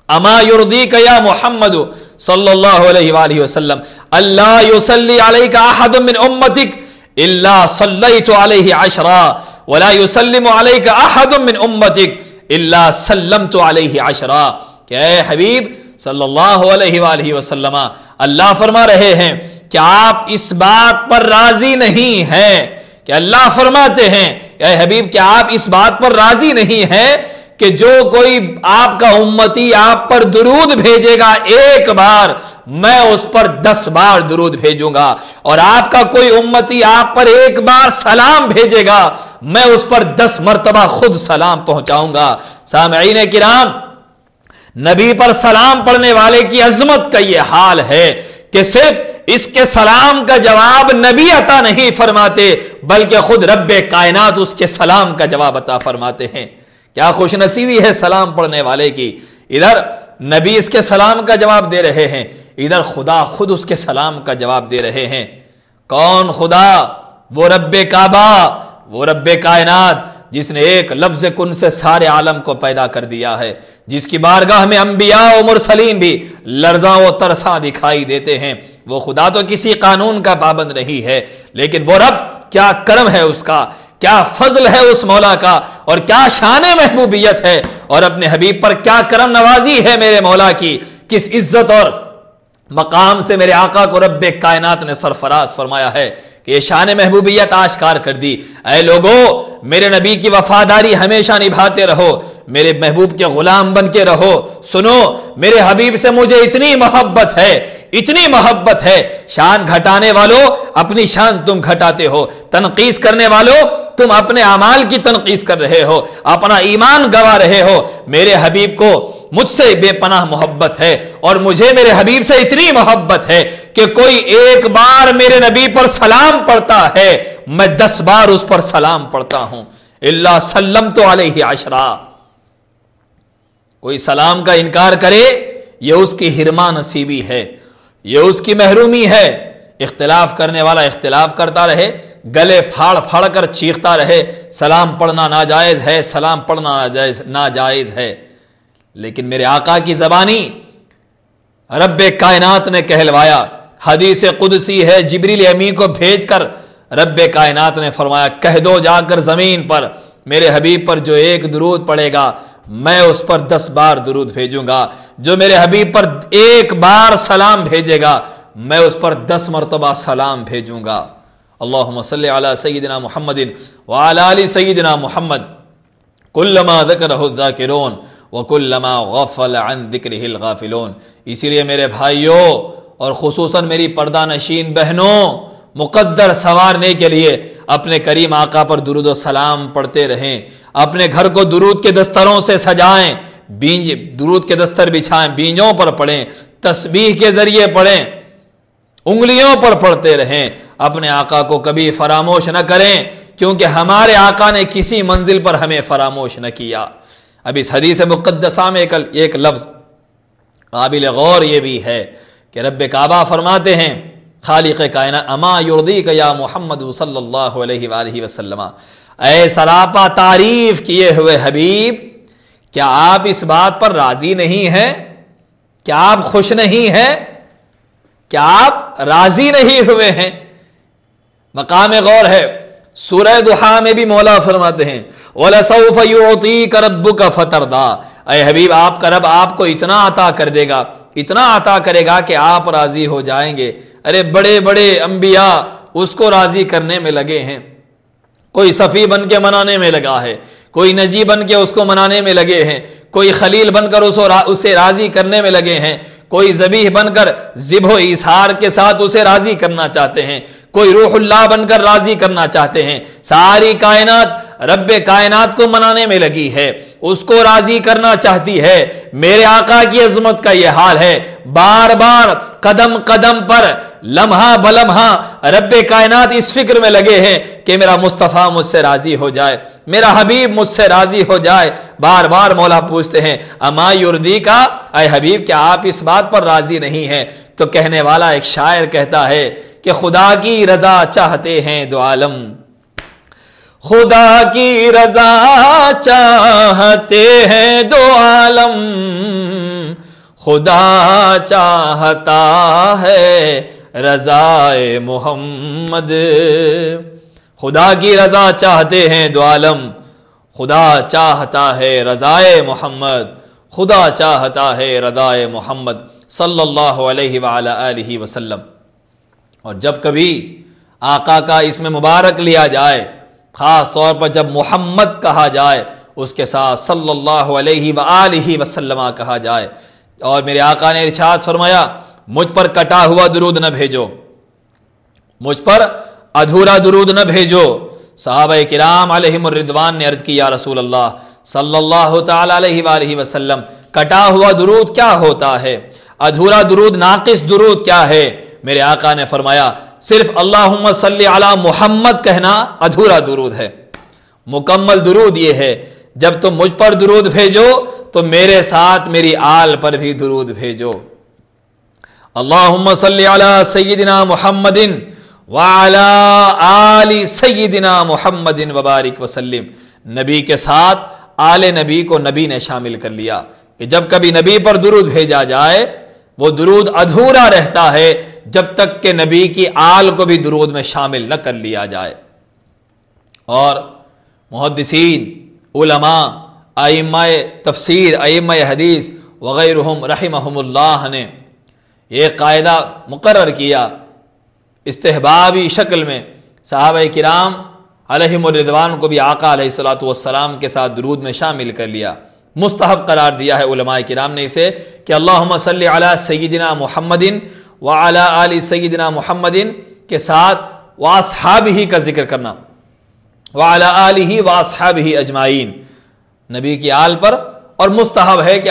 اما یردیک یا محمد صلی اللہ علیہ وآلہ وسلم اللہ یصلی علیک احد من امتک الا صلیت علیہ عشرا ولا یسلم علیک احد من امتک الا سلمت علیہ عشرا، کہ اے حبیب صلی اللہ علیہ وآلہ وسلم اللہ فرما رہے ہیں کہ آپ اس بات پر راضی نہیں ہیں کہ اللہ فرماتے ہیں اے حبیب کیا آپ اس بات پر راضی نہیں ہیں کہ جو کوئی آپ کا امتی آپ پر درود بھیجے گا ایک بار، میں اس پر 10 بار درود بھیجوں گا، اور آپ کا کوئی امتی آپ پر ایک بار سلام بھیجے گا، میں اس پر 10 مرتبہ خود سلام پہنچاؤں گا۔ سامعین کرام، نبی پر سلام پڑھنے والے کی عظمت کا یہ حال ہے کہ صرف اس کے سلام کا جواب نبی عطا نہیں فرماتے، بلکہ خود رب کائنات اس کے سلام کا جواب عطا فرماتے ہیں۔ کیا خوش نصیبی ہے سلام پڑھنے والے کی، ادھر نبی اس کے سلام کا جواب دے رہے ہیں، ادھر خدا خود اس کے سلام کا جواب دے رہے ہیں۔ کون خدا؟ وہ رب کعبہ، وہ رب کائنات جس نے ایک لفظ کن سے سارے عالم کو پیدا کر دیا ہے، جس کی بارگاہ میں انبیاء و مرسلین بھی لرزاں و ترساں دکھائی دیتے ہیں۔ وہ خدا تو کسی قانون کا پابند نہیں ہے، لیکن وہ رب، کیا کرم ہے اس کا، کیا فضل ہے اس مولا کا، اور کیا شان محبوبیت ہے، اور اپنے حبیب پر کیا کرم نوازی ہے میرے مولا کی، کس عزت اور مقام سے میرے آقا کو رب کائنات نے سرفراز فرمایا ہے کہ یہ شان محبوبیت آشکار کر دی۔ اے لوگو، میرے نبی کی وفاداری ہمیشہ نبھاتے رہو، میرے محبوب کے غلام بن کے رہو۔ سنو، میرے حبیب سے مجھے اتنی محبت ہے، اتنی محبت ہے، شان گھٹانے والوں اپنی شان تم گھٹاتے ہو، تنقیس کرنے والوں تم اپنے اعمال کی تنقیس کر رہے ہو، اپنا ایمان گوا رہے ہو۔ میرے حبیب کو مجھ سے بے پناہ محبت ہے، اور مجھے میرے حبیب سے اتنی محبت ہے کہ کوئی ایک بار میرے نبی پر سلام پڑھتا ہے، میں 10 بار اس پر سلام پڑھتا ہوں۔ اللہ سلمت علیہ عشرا۔ کوئی سلام کا انکار کرے، یہ اس کی حرما نصیبی ہے، یہ اس کی محرومی ہے۔ اختلاف کرنے والا اختلاف کرتا رہے، گلے پھاڑ پھاڑ کر چیختا رہے، سلام پڑھنا ناجائز ہے، سلام پڑھنا ناجائز ہے، لیکن میرے آقا کی زبانی رب کائنات نے کہلوایا۔ حدیث قدسی ہے، جبریل امین کو بھیج کر رب کائنات نے فرمایا، کہہ دو جا کر زمین پر، میرے حبیب پر جو ایک درود پڑے گا میں اس پر 10 بار درود بھیجوں گا، جو میرے حبیب پر ایک بار سلام بھیجے گا میں اس پر 10 مرتبہ سلام بھیجوں گا۔ اللہم صلی علی سیدنا محمد وعلی آل سیدنا محمد کلما ذکرہ الذاکرون وکلما غفل عن ذکرہ الغافلون۔ اسی لیے میرے بھائیوں اور خصوصاً میری پردہ نشین بہنوں، مقدر سنوارنے کے لیے اپنے کریم آقا پر درود و سلام پڑھتے رہیں، اپنے گھر کو درود کے دستروں سے سجائیں، درود کے دستر بچھائیں، بینجوں پر پڑھیں، تسبیح کے ذریعے پڑھیں، انگلیوں پر پڑھتے رہیں، اپنے آقا کو کبھی فراموش نہ کریں، کیونکہ ہمارے آقا نے کسی منزل پر ہمیں فراموش نہ کیا۔ اب اس حدیث مقدسہ میں ایک لفظ قابل غور یہ بھی ہے کہ رب کعبہ فرماتے ہیں، خالق کائنات، اما یرضیک یا محمد صلی اللہ علیہ وآلہ وسلم، اے سراپا تعریف کیے ہوئے حبیب، کیا آپ اس بات پر راضی نہیں ہیں؟ کیا آپ خوش نہیں ہیں؟ کیا آپ راضی نہیں ہوئے ہیں؟ مقام غور ہے۔ سورہ ضحیٰ میں بھی مولا فرماتے ہیں وَلَسَوْفَ يُعْطِيكَ رَبُّكَ فَتَرْضَىٰ، اے حبیب آپ کا رب آپ کو اتنا عطا کر دے گا، اتنا عطا کرے گا کہ آپ راضی ہو جائیں گے۔ ارے بڑے بڑے انبیاء اس کو راضی کرنے میں لگے ہیں، کوئی صفی بن کے منانے میں لگا ہے، کوئی نجی بن کے اس کو منانے میں لگے ہیں، کوئی خلیل بن کر اسے راضی کرنے میں لگے ہیں، کوئی ذبیح بن کر ذبح و ایثار کے ساتھ اسے راضی کرنا چاہتے ہیں، کوئی روح اللہ بن کر راضی کرنا چاہتے ہیں۔ ساری کائنات رب کائنات کو منانے میں لگی ہے، اس کو راضی کرنا چاہتی ہے۔ میرے آقا کی عظمت کا یہ حال ہے، بار بار قدم قدم پر لمحہ بلمحہ رب کائنات اس فکر میں لگے ہیں کہ میرا مصطفیٰ مجھ سے راضی ہو جائے، میرا حبیب مجھ سے راضی ہو جائے۔ بار بار مولا پوچھتے ہیں اما یرضیک، اے حبیب کیا آپ اس بات پر راضی نہیں ہیں؟ تو کہنے والا ایک شاعر کہتا ہے کہ خدا کی رضا چاہتے ہیں دو عالم، خدا کی رضا چاہتے ہیں دو عالم، خدا چاہتا ہے رضائے محمد، خدا کی رضا چاہتے ہیں دو عالم، خدا چاہتا ہے رضائے محمد، خدا چاہتا ہے رضائے محمد صلی اللہ علیہ وعلی آلہ وسلم۔ اور جب کبھی آقا کا اسم مبارک لیا جائے خاص طور پر جب محمد کہا جائے اس کے ساتھ صلی اللہ علیہ وآلہ وسلم کہا جائے۔ اور میرے آقا نے ارشاد فرمایا مجھ پر کٹا ہوا درود نہ بھیجو، مجھ پر ادھورا درود نہ بھیجو۔ صحابہ کرام علیہم الرضوان نے عرض کی یا رسول اللہ صلی اللہ تعالی علیہ وآلہ وسلم کٹا ہوا درود کیا ہوتا ہے، ادھورا درود ناقص درود کیا ہے؟ میرے آقا نے فرمایا صرف اللہم صلی علی محمد کہنا ادھورا درود ہے، مکمل درود یہ ہے جب تم مجھ پر درود بھیجو تو میرے ساتھ میری آل پر بھی درود بھیجو۔ اللہم صلی علی سیدنا محمد وعلی آل سیدنا محمد وبارک وسلم۔ نبی کے ساتھ آل نبی کو نبی نے شامل کر لیا کہ جب کبھی نبی پر درود بھیجا جائے وہ درود ادھورا رہتا ہے جب تک کہ نبی کی آل کو بھی درود میں شامل نہ کر لیا جائے۔ اور محدثین، علماء، ائمہ تفسیر، ائمہ حدیث وغیرہم رحمہم اللہ نے یہ قاعدہ مقرر کیا استحبابی شکل میں صحابہ کرام علیہم الرضوان کو بھی آقا علیہ الصلوۃ والسلام کے ساتھ درود میں شامل کر لیا، مستحب قرار دیا ہے علماء کرام نے اسے کہ اللہم صلی علی سیدنا محمد وعلی آل سیدنا محمد کے ساتھ واصحابہ کا ذکر کرنا، وعلی آلہ واصحابہ اجمعین، نبی کی آل پر، اور مستحب ہے کہ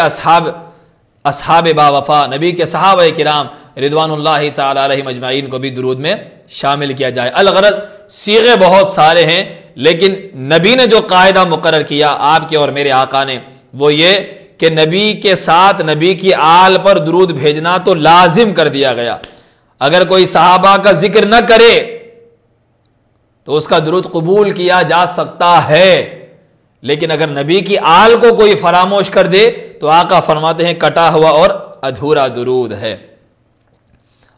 اصحاب با وفا نبی کے صحابہ کرام رضوان اللہ تعالی علیہم اجمعین کو بھی درود میں شامل کیا جائے۔ الغرض صیغے بہت سارے ہیں لیکن نبی نے جو قاعدہ مقرر کیا آپ کے اور میرے آقا نے وہ یہ کہ نبی کے ساتھ نبی کی آل پر درود بھیجنا تو لازم کر دیا گیا۔ اگر کوئی صحابہ کا ذکر نہ کرے تو اس کا درود قبول کیا جا سکتا ہے، لیکن اگر نبی کی آل کو کوئی فراموش کر دے تو آقا فرماتے ہیں کٹا ہوا اور ادھورا درود ہے۔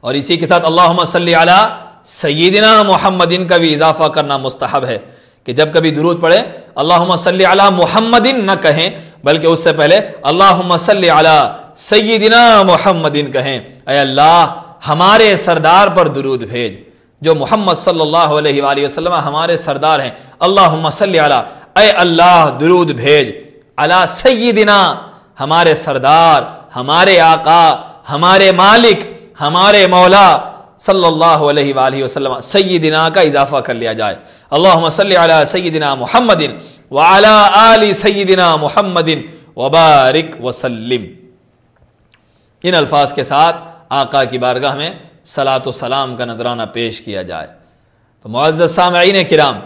اور اسی کے ساتھ اللہم صلی علی سیدنا محمد کا بھی اضافہ کرنا مستحب ہے کہ جب کبھی درود پڑھے اللہم صلی علی محمد نہ کہیں بلکہ اس سے پہلے اللہم صلی علی سیدنا محمد کہیں، اے اللہ ہمارے سردار پر درود بھیج، جو محمد صلی اللہ علیہ وآلہ وسلم ہمارے سردار ہیں، اللہم صلی علی، اے اللہ درود بھیج علی سیدنا، ہمارے سردار، ہمارے آقا، ہمارے مالک، ہمارے مولا صلی اللہ علیہ وآلہ وسلم، سیدنا کا اضافہ کر لیا جائے۔ اللہم صلی علی سیدنا محمد وعلی آل سیدنا محمد وبارک وسلم۔ ان الفاظ کے ساتھ آقا کی بارگاہ میں صلاۃ و سلام کا نذرانہ پیش کیا جائے۔ تو معزز سامعین کرام،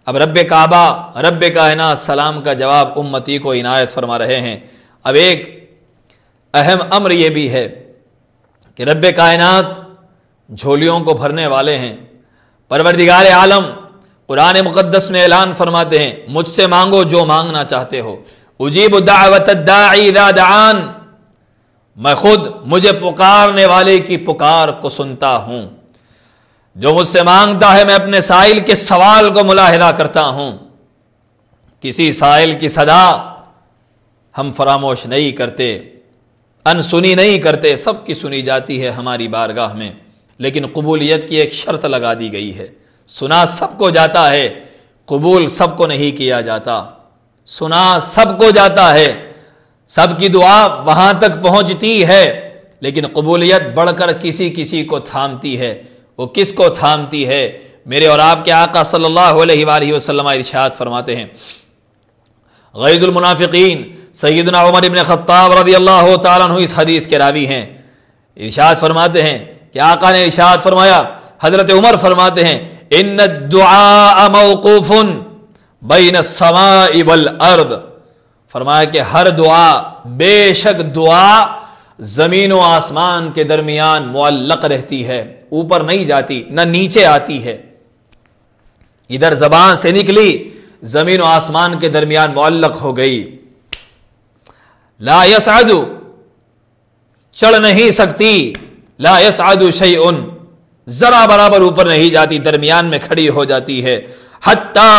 اب رب کعبہ، رب کائنات سلام کا جواب امتی کو عنایت فرما رہے ہیں۔ اب ایک اہم امر یہ بھی ہے کہ رب کائنات جھولیوں کو بھرنے والے ہیں۔ پروردگار عالم قرآن مقدس میں اعلان فرماتے ہیں مجھ سے مانگو جو مانگنا چاہتے ہو، اجیب دعوت الداعی اذا دعان، میں خود مجھے پکارنے والے کی پکار کو سنتا ہوں۔ جو مجھ سے مانگتا ہے میں اپنے سائل کے سوال کو ملاحظہ کرتا ہوں۔ کسی سائل کی صدا ہم فراموش نہیں کرتے، انسنی نہیں کرتے، سب کی سنی جاتی ہے ہماری بارگاہ میں، لیکن قبولیت کی ایک شرط لگا دی گئی ہے۔ سنا سب کو جاتا ہے، قبول سب کو نہیں کیا جاتا۔ سنا سب کو جاتا ہے، سب کی دعا وہاں تک پہنچتی ہے، لیکن قبولیت بڑھ کر کسی کسی کو تھامتی ہے۔ وہ کس کو تھامتی ہے؟ میرے اور آپ کے آقا صلی اللہ علیہ وآلہ وسلم ارشاد فرماتے ہیں، غیظ المنافقین سیدنا عمر بن خطاب رضی اللہ تعالیٰ عنہ اس حدیث کے راوی ہیں۔ ارشاد فرماتے ہیں کہ آقا نے ارشاد فرمایا، حضرت عمر فرماتے ہیں ان الدعاء موقوف بین السماء والارض، فرمایا کہ ہر دعا، بے شک دعا زمین و آسمان کے درمیان معلق رہتی ہے، اوپر نہیں جاتی، نہ نیچے آتی ہے۔ ادھر زبان سے نکلی، زمین و آسمان کے درمیان معلق ہو گئی۔ لا یصعد، چڑھ نہیں سکتی، لا یصعد شیء، ذرا برابر اوپر نہیں جاتی، درمیان میں کھڑی ہو جاتی ہے۔ حتی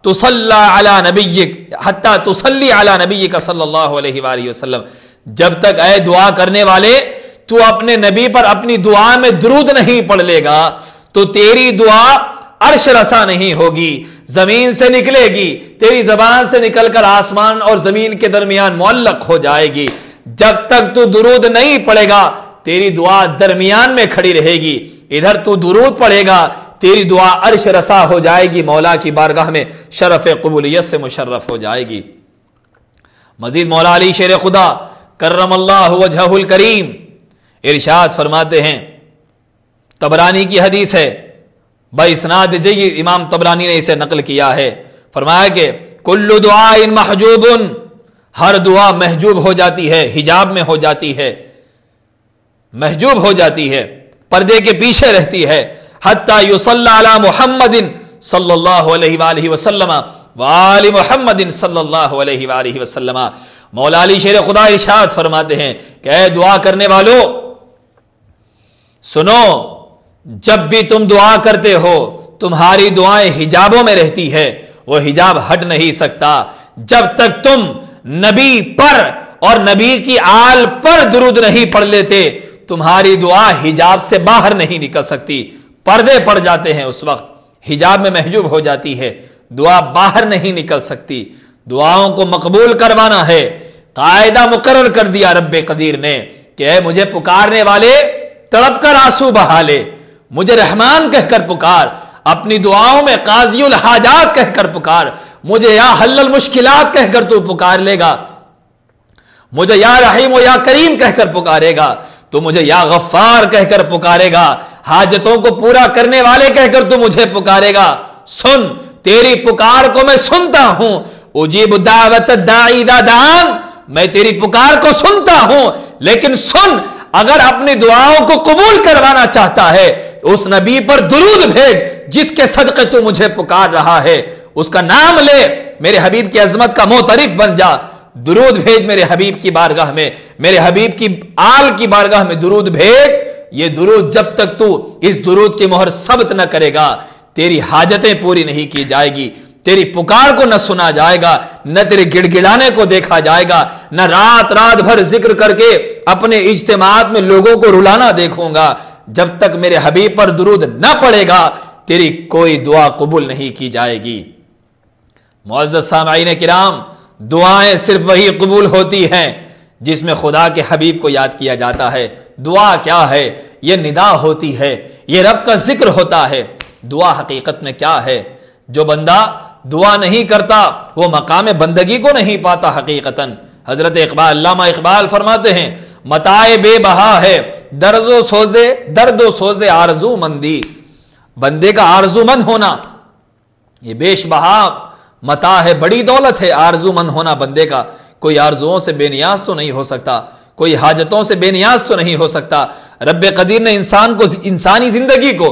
تصلی علی نبیک، حتی تصلی علی نبیک صلی اللہ علیہ وآلہ وسلم، جب تک اے دعا کرنے والے تو اپنے نبی پر اپنی دعا میں درود نہیں پڑھ لے گا تو تیری دعا عرش رسا نہیں ہوگی۔ زمین سے نکلے گی، تیری زبان سے نکل کر آسمان اور زمین کے درمیان معلق ہو جائے گی۔ جب تک تو درود نہیں پڑھے گا تیری دعا درمیان میں کھڑی رہے گی، ادھر تو درود پڑھے گا تیری دعا عرش رسا ہو جائے گی، مولا کی بارگاہ میں شرف قبولیت سے مشرف ہو جائے گی۔ مزید مولا علی شیر خدا کرم اللہ وجہہ الکریم ارشاد فرماتے ہیں، طبرانی کی حدیث ہے، باسناد جید امام طبرانی نے اسے نقل کیا ہے، فرمایا کہ کل دعاء محجوب، ہر دعا محجوب ہو جاتی ہے، حجاب میں ہو جاتی ہے، محجوب ہو جاتی ہے، پردے کے پیچھے رہتی ہے، حتی یصلی علی محمد صلی اللہ علیہ وآلہ وسلم وآل محمد صلی اللہ علیہ وآلہ وسلم۔ مولا علی شیر خدا ارشاد فرماتے ہیں کہ اے دعا کرنے والو سنو، جب بھی تم دعا کرتے ہو تمہاری دعائیں حجابوں میں رہتی ہے، وہ حجاب ہٹ نہیں سکتا جب تک تم نبی پر اور نبی کی آل پر درود نہیں پڑھ لیتے، تمہاری دعا حجاب سے باہر نہیں نکل سکتی، پردے پڑ جاتے ہیں، اس وقت حجاب میں محجوب ہو جاتی ہے، دعا باہر نہیں نکل سکتی۔ دعاؤں کو مقبول کروانا ہے، قاعدہ مقرر کر دیا رب قدیر نے کہ اے مجھے پکارنے والے تڑپ کر آنسو بہا لے، مجھے رحمان کہہ کر پکار، اپنی دعاؤں میں قاضی الحاجات کہہ کر پکار، مجھے یا حل المشکلات کہہ کر تو پکار لے گا، مجھے یا رحیم و یا کریم کہہ کر پکارے گا، تو مجھے یا غفار کہہ کر پکارے گا، حاجتوں کو پورا کرنے والے کہہ کر تو مجھے پکارے گا۔ سن، تیری پکار کو میں سنتا ہوں، اجیب دعوت الداعی اذا دعان، میں تیری پکار کو سنتا ہوں، لیکن سن، اگر اپنی دعاؤں کو قبول کروانا چاہتا ہے اس نبی پر درود بھیج جس کے صدقے تو مجھے پکار رہا ہے، اس کا نام لے، میرے حبیب کی عظمت کا معترف بن جا، درود بھیج میرے حبیب کی بارگاہ میں، میرے حبیب کی آل کی بارگاہ میں درود بھیج۔ یہ درود جب تک تو اس درود کی مہر ثبت نہ کرے گا تیری حاجتیں پوری نہیں کی جائے گی، تیری پکار کو نہ سنا جائے گا، نہ تیرے گڑ گڑانے کو دیکھا جائے گا، نہ رات رات بھر ذکر کر کے اپنے اجتماعات میں لوگوں کو رلانا دیکھوں گا۔ جب تک میرے حبیب پر درود نہ پڑے گا تیری کوئی دعا قبول نہیں کی جائے گی۔ معزز سامعین کرام، دعائیں صرف وہی قبول ہوتی ہیں جس میں خدا کے حبیب کو یاد کیا جاتا ہے۔ دعا کیا ہے؟ یہ ندا ہوتی ہے، یہ رب کا ذکر ہوتا ہے۔ دعا حقیقت میں کیا ہے؟ جو بندہ دعا نہیں کرتا وہ مقام بندگی کو نہیں پاتا حقیقتاً۔ حضرت علامہ اقبال فرماتے ہیں، متاع بے بہا ہے درد و سوزے آرزو مندی، بندے کا آرزو مند ہونا یہ بیش بہا متاع ہے، بڑی دولت ہے آرزو مند ہونا بندے کا۔ کوئی آرزوؤں سے بے نیاز تو نہیں ہو سکتا، کوئی حاجتوں سے بے نیاز تو نہیں ہو سکتا۔ رب قدیر نے انسانی زندگی کو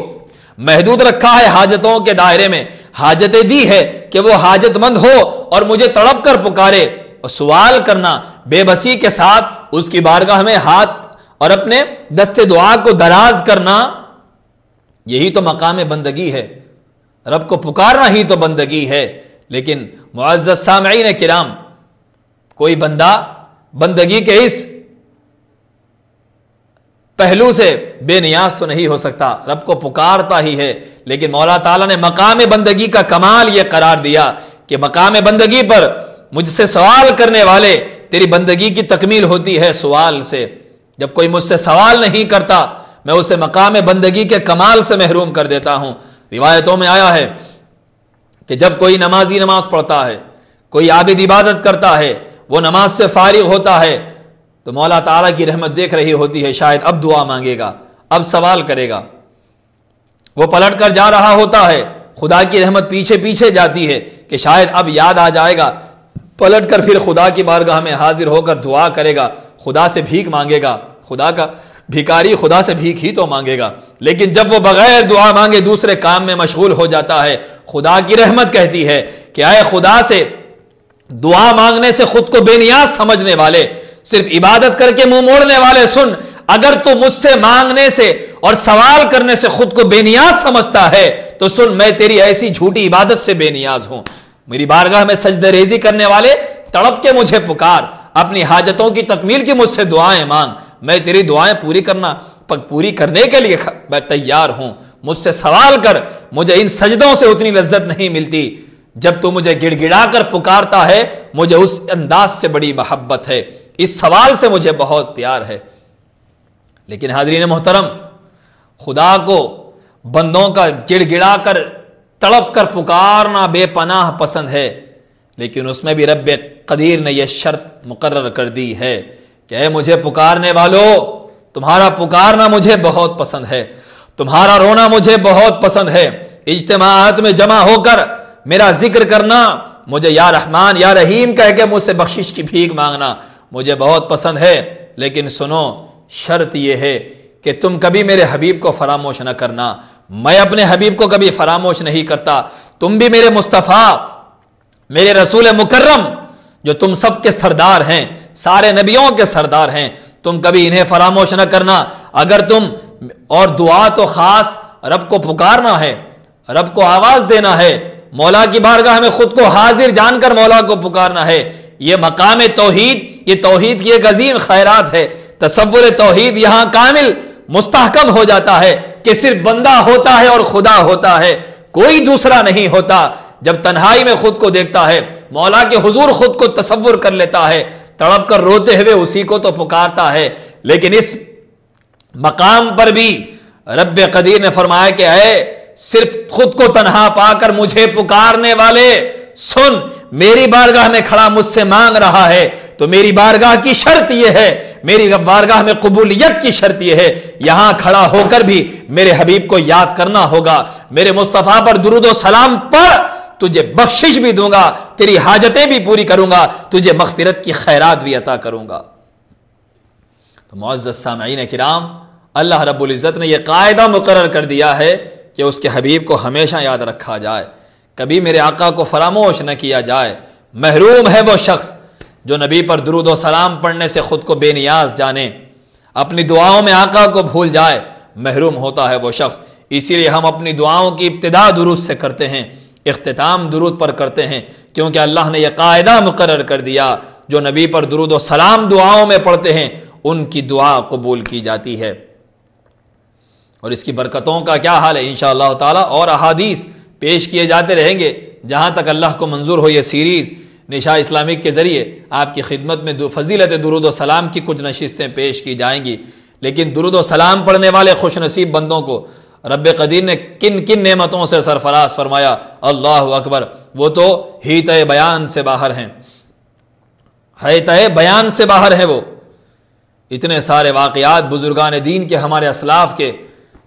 محدود رکھا ہے حاجتوں کے دائرے میں، حاجتیں دی ہے کہ وہ حاجت مند ہو اور مجھے تڑپ کر پکارے، اور سوال کرنا بے بسی کے ساتھ اس کی بارگاہ میں ہاتھ اور اپنے دست دعا کو دراز کرنا، یہی تو مقام بندگی ہے۔ رب کو پکارنا ہی تو بندگی ہے۔ لیکن معزز سامعین کرام، کوئی بندہ بندگی کے اس پہلو سے بے نیاز تو نہیں ہو سکتا، رب کو پکارتا ہی ہے، لیکن مولا تعالیٰ نے مقام بندگی کا کمال یہ قرار دیا کہ مقام بندگی پر مجھ سے سوال کرنے والے، تیری بندگی کی تکمیل ہوتی ہے سوال سے۔ جب کوئی مجھ سے سوال نہیں کرتا میں اسے مقام بندگی کے کمال سے محروم کر دیتا ہوں۔ روایتوں میں آیا ہے کہ جب کوئی نمازی نماز پڑھتا ہے، کوئی عابد عبادت کرتا ہے، وہ نماز سے فارغ ہوتا ہے تو مولا تعالیٰ کی رحمت دیکھ رہی ہوتی ہے، شاید اب دعا مانگے گا، اب سوال کرے گا۔ وہ پلٹ کر جا رہا ہوتا ہے، خدا کی رحمت پیچھے پیچھے جاتی ہے کہ شاید اب یاد آ جائے گا، پلٹ کر پھر خدا کی بارگاہ میں حاضر ہو کر دعا کرے گا، خدا سے بھیک مانگے گا۔ خدا کا بھیکاری خدا سے بھیک ہی تو مانگے گا، لیکن جب وہ بغیر دعا مانگے دوسرے کام میں مشغول ہو جاتا ہے، خدا کی رحمت کہتی ہے کہ اے خدا سے دعا مانگنے سے خود کو بے نیاز سمجھنے والے، صرف عبادت کر کے منہ موڑنے والے، سن، اگر تو مجھ سے مانگنے سے اور سوال کرنے سے خود کو بے نیاز سمجھتا ہے تو سن، میں تیری ایسی جھوٹی عبادت سے بے نیاز ہوں۔ میری بارگاہ میں سجدہ ریزی کرنے والے تڑپ کے مجھے پکار، اپنی حاجتوں کی تکمیل کی مجھ سے دعائیں مانگ، میں تیری دعائیں پوری کرنے کے لیے میں تیار ہوں۔ مجھ سے سوال کر، مجھے ان سجدوں سے اتنی لذت نہیں ملتی جب تو مجھے گڑ گڑا کر پکارتا ہے، مجھے اس انداز سے بڑی محبت ہے، اس سوال سے مجھے بہت پیار ہے۔ لیکن حاضرین محترم، خدا کو بندوں کا گڑ گڑا کر تڑپ کر پکارنا بے پناہ پسند ہے، لیکن اس میں بھی رب قدیر نے یہ شرط مقرر کر دی ہے کہ اے مجھے پکارنے والو، تمہارا پکارنا مجھے بہت پسند ہے، تمہارا رونا مجھے بہت پسند ہے، اجتماعات میں جمع ہو کر میرا ذکر کرنا، مجھے یا رحمان یا رحیم کہہ کے مجھ سے بخشش کی بھیک مانگنا مجھے بہت پسند ہے۔ لیکن سنو، شرط یہ ہے کہ تم کبھی میرے حبیب کو فراموش نہ کرنا، میں اپنے حبیب کو کبھی فراموش نہیں کرتا، تم بھی میرے مصطفیٰ، میرے رسول مکرم جو تم سب کے سردار ہیں، سارے نبیوں کے سردار ہیں، تم کبھی انہیں فراموش نہ کرنا۔ اگر تم اور دعا تو خاص رب کو پکارنا ہے، رب کو آواز دینا ہے، مولا کی بارگاہ میں خود کو حاضر جان کر مولا کو پکارنا ہے، یہ مقام توحید، یہ توحید کی ایک عظیم خیرات ہے۔ تصور توحید یہاں کامل مستحکم ہو جاتا ہے کہ صرف بندہ ہوتا ہے اور خدا ہوتا ہے، کوئی دوسرا نہیں ہوتا۔ جب تنہائی میں خود کو دیکھتا ہے، مولا کے حضور خود کو تصور کر لیتا ہے، تڑپ کر روتے ہوئے اسی کو تو پکارتا ہے۔ لیکن اس مقام پر بھی رب قدیر نے فرمایا کہ اے صرف خود کو تنہا پا کر مجھے پکارنے والے، سن، میری بارگاہ میں کھڑا مجھ سے مانگ رہا ہے تو میری بارگاہ کی شرط یہ ہے، میری بارگاہ میں قبولیت کی شرط یہ ہے، یہاں کھڑا ہو کر بھی میرے حبیب کو یاد کرنا ہوگا، میرے مصطفیٰ پر درود و سلام پڑھ، تجھے بخشش بھی دوں گا، تیری حاجتیں بھی پوری کروں گا، تجھے مغفرت کی خیرات بھی عطا کروں گا۔ تو معزز سامعین کرام، اللہ رب العزت نے یہ قاعدہ مقرر کر دیا ہے کہ اس کے حبیب کو ہمیشہ یاد رکھا جائے، کبھی میرے آقا کو فراموش نہ کیا جائے۔ محروم ہے وہ شخص جو نبی پر درود و سلام پڑھنے سے خود کو بے نیاز جانے، اپنی دعاؤں میں آقا کو بھول جائے، محروم ہوتا ہے وہ شخص۔ اسی لیے ہم اپنی دعاؤں کی ابتدا درود سے کرتے ہیں، اختتام درود پر کرتے ہیں، کیونکہ اللہ نے یہ قاعدہ مقرر کر دیا، جو نبی پر درود و سلام دعاؤں میں پڑھتے ہیں ان کی دعا قبول کی جاتی ہے۔ اور اس کی برکتوں کا کیا حال ہے، انشاءاللہ تعالی اور احادیث پیش کیے جاتے رہیں گے جہاں تک اللہ کو منظور ہو۔ یہ سیریز نشاء اسلامک کے ذریعے آپ کی خدمت میں فضیلت درود و سلام کی کچھ نشستیں پیش کی جائیں گی، لیکن درود و سلام پڑھنے والے خوش نصیب بندوں کو رب قدیر نے کن کن نعمتوں سے سرفراز فرمایا، اللہ اکبر، وہ تو حیطۂ بیان سے باہر ہیں، حیطۂ بیان سے باہر ہیں۔ وہ اتنے سارے واقعات بزرگان دین کے، ہمارے اسلاف کے،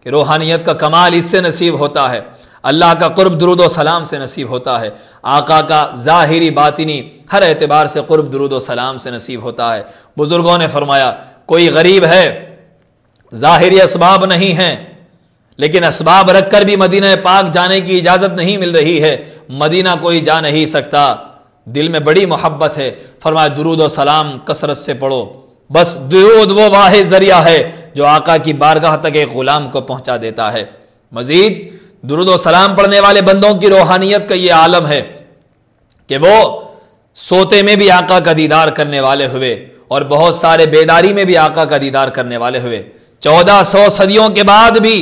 کہ روحانیت کا کمال اس سے نصیب ہوتا ہے، اللہ کا قرب درود و سلام سے نصیب ہوتا ہے، آقا کا ظاہری باطنی ہر اعتبار سے قرب درود و سلام سے نصیب ہوتا ہے۔ بزرگوں نے فرمایا، کوئی غریب ہے، ظاہری اسباب نہیں ہیں، لیکن اسباب رکھ کر بھی مدینہ پاک جانے کی اجازت نہیں مل رہی ہے، مدینہ کوئی جا نہیں سکتا، دل میں بڑی محبت ہے، فرمایا درود و سلام کثرت سے پڑھو، بس درود وہ واحد ذریعہ ہے جو آقا کی بارگاہ تک ایک غلام کو پہنچا دیتا ہے۔ مزید درود و سلام پڑھنے والے بندوں کی روحانیت کا یہ عالم ہے کہ وہ سوتے میں بھی آقا کا دیدار کرنے والے ہوئے اور بہت سارے بیداری میں بھی آقا کا دیدار کرنے والے ہوئے۔ 1400 صدیوں کے بعد بھی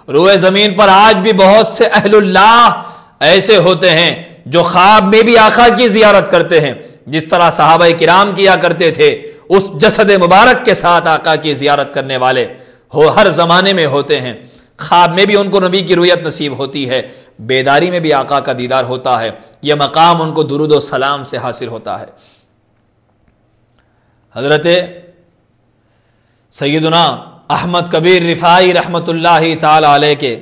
روئے زمین پر آج بھی بہت سے اہل اللہ ایسے ہوتے ہیں جو خواب میں بھی آقا کی زیارت کرتے ہیں، جس طرح صحابہ کرام کیا کرتے تھے، اس جسد مبارک کے ساتھ آقا کی زیارت کرنے والے ہر زمانے میں ہوتے ہیں۔ خواب میں بھی ان کو نبی کی رؤیت نصیب ہوتی ہے، بیداری میں بھی آقا کا دیدار ہوتا ہے، یہ مقام ان کو درود و سلام سے حاصل ہوتا ہے۔ حضرت سیدنا احمد کبیر رفاعی رحمۃ اللہ تعالی علیہ کے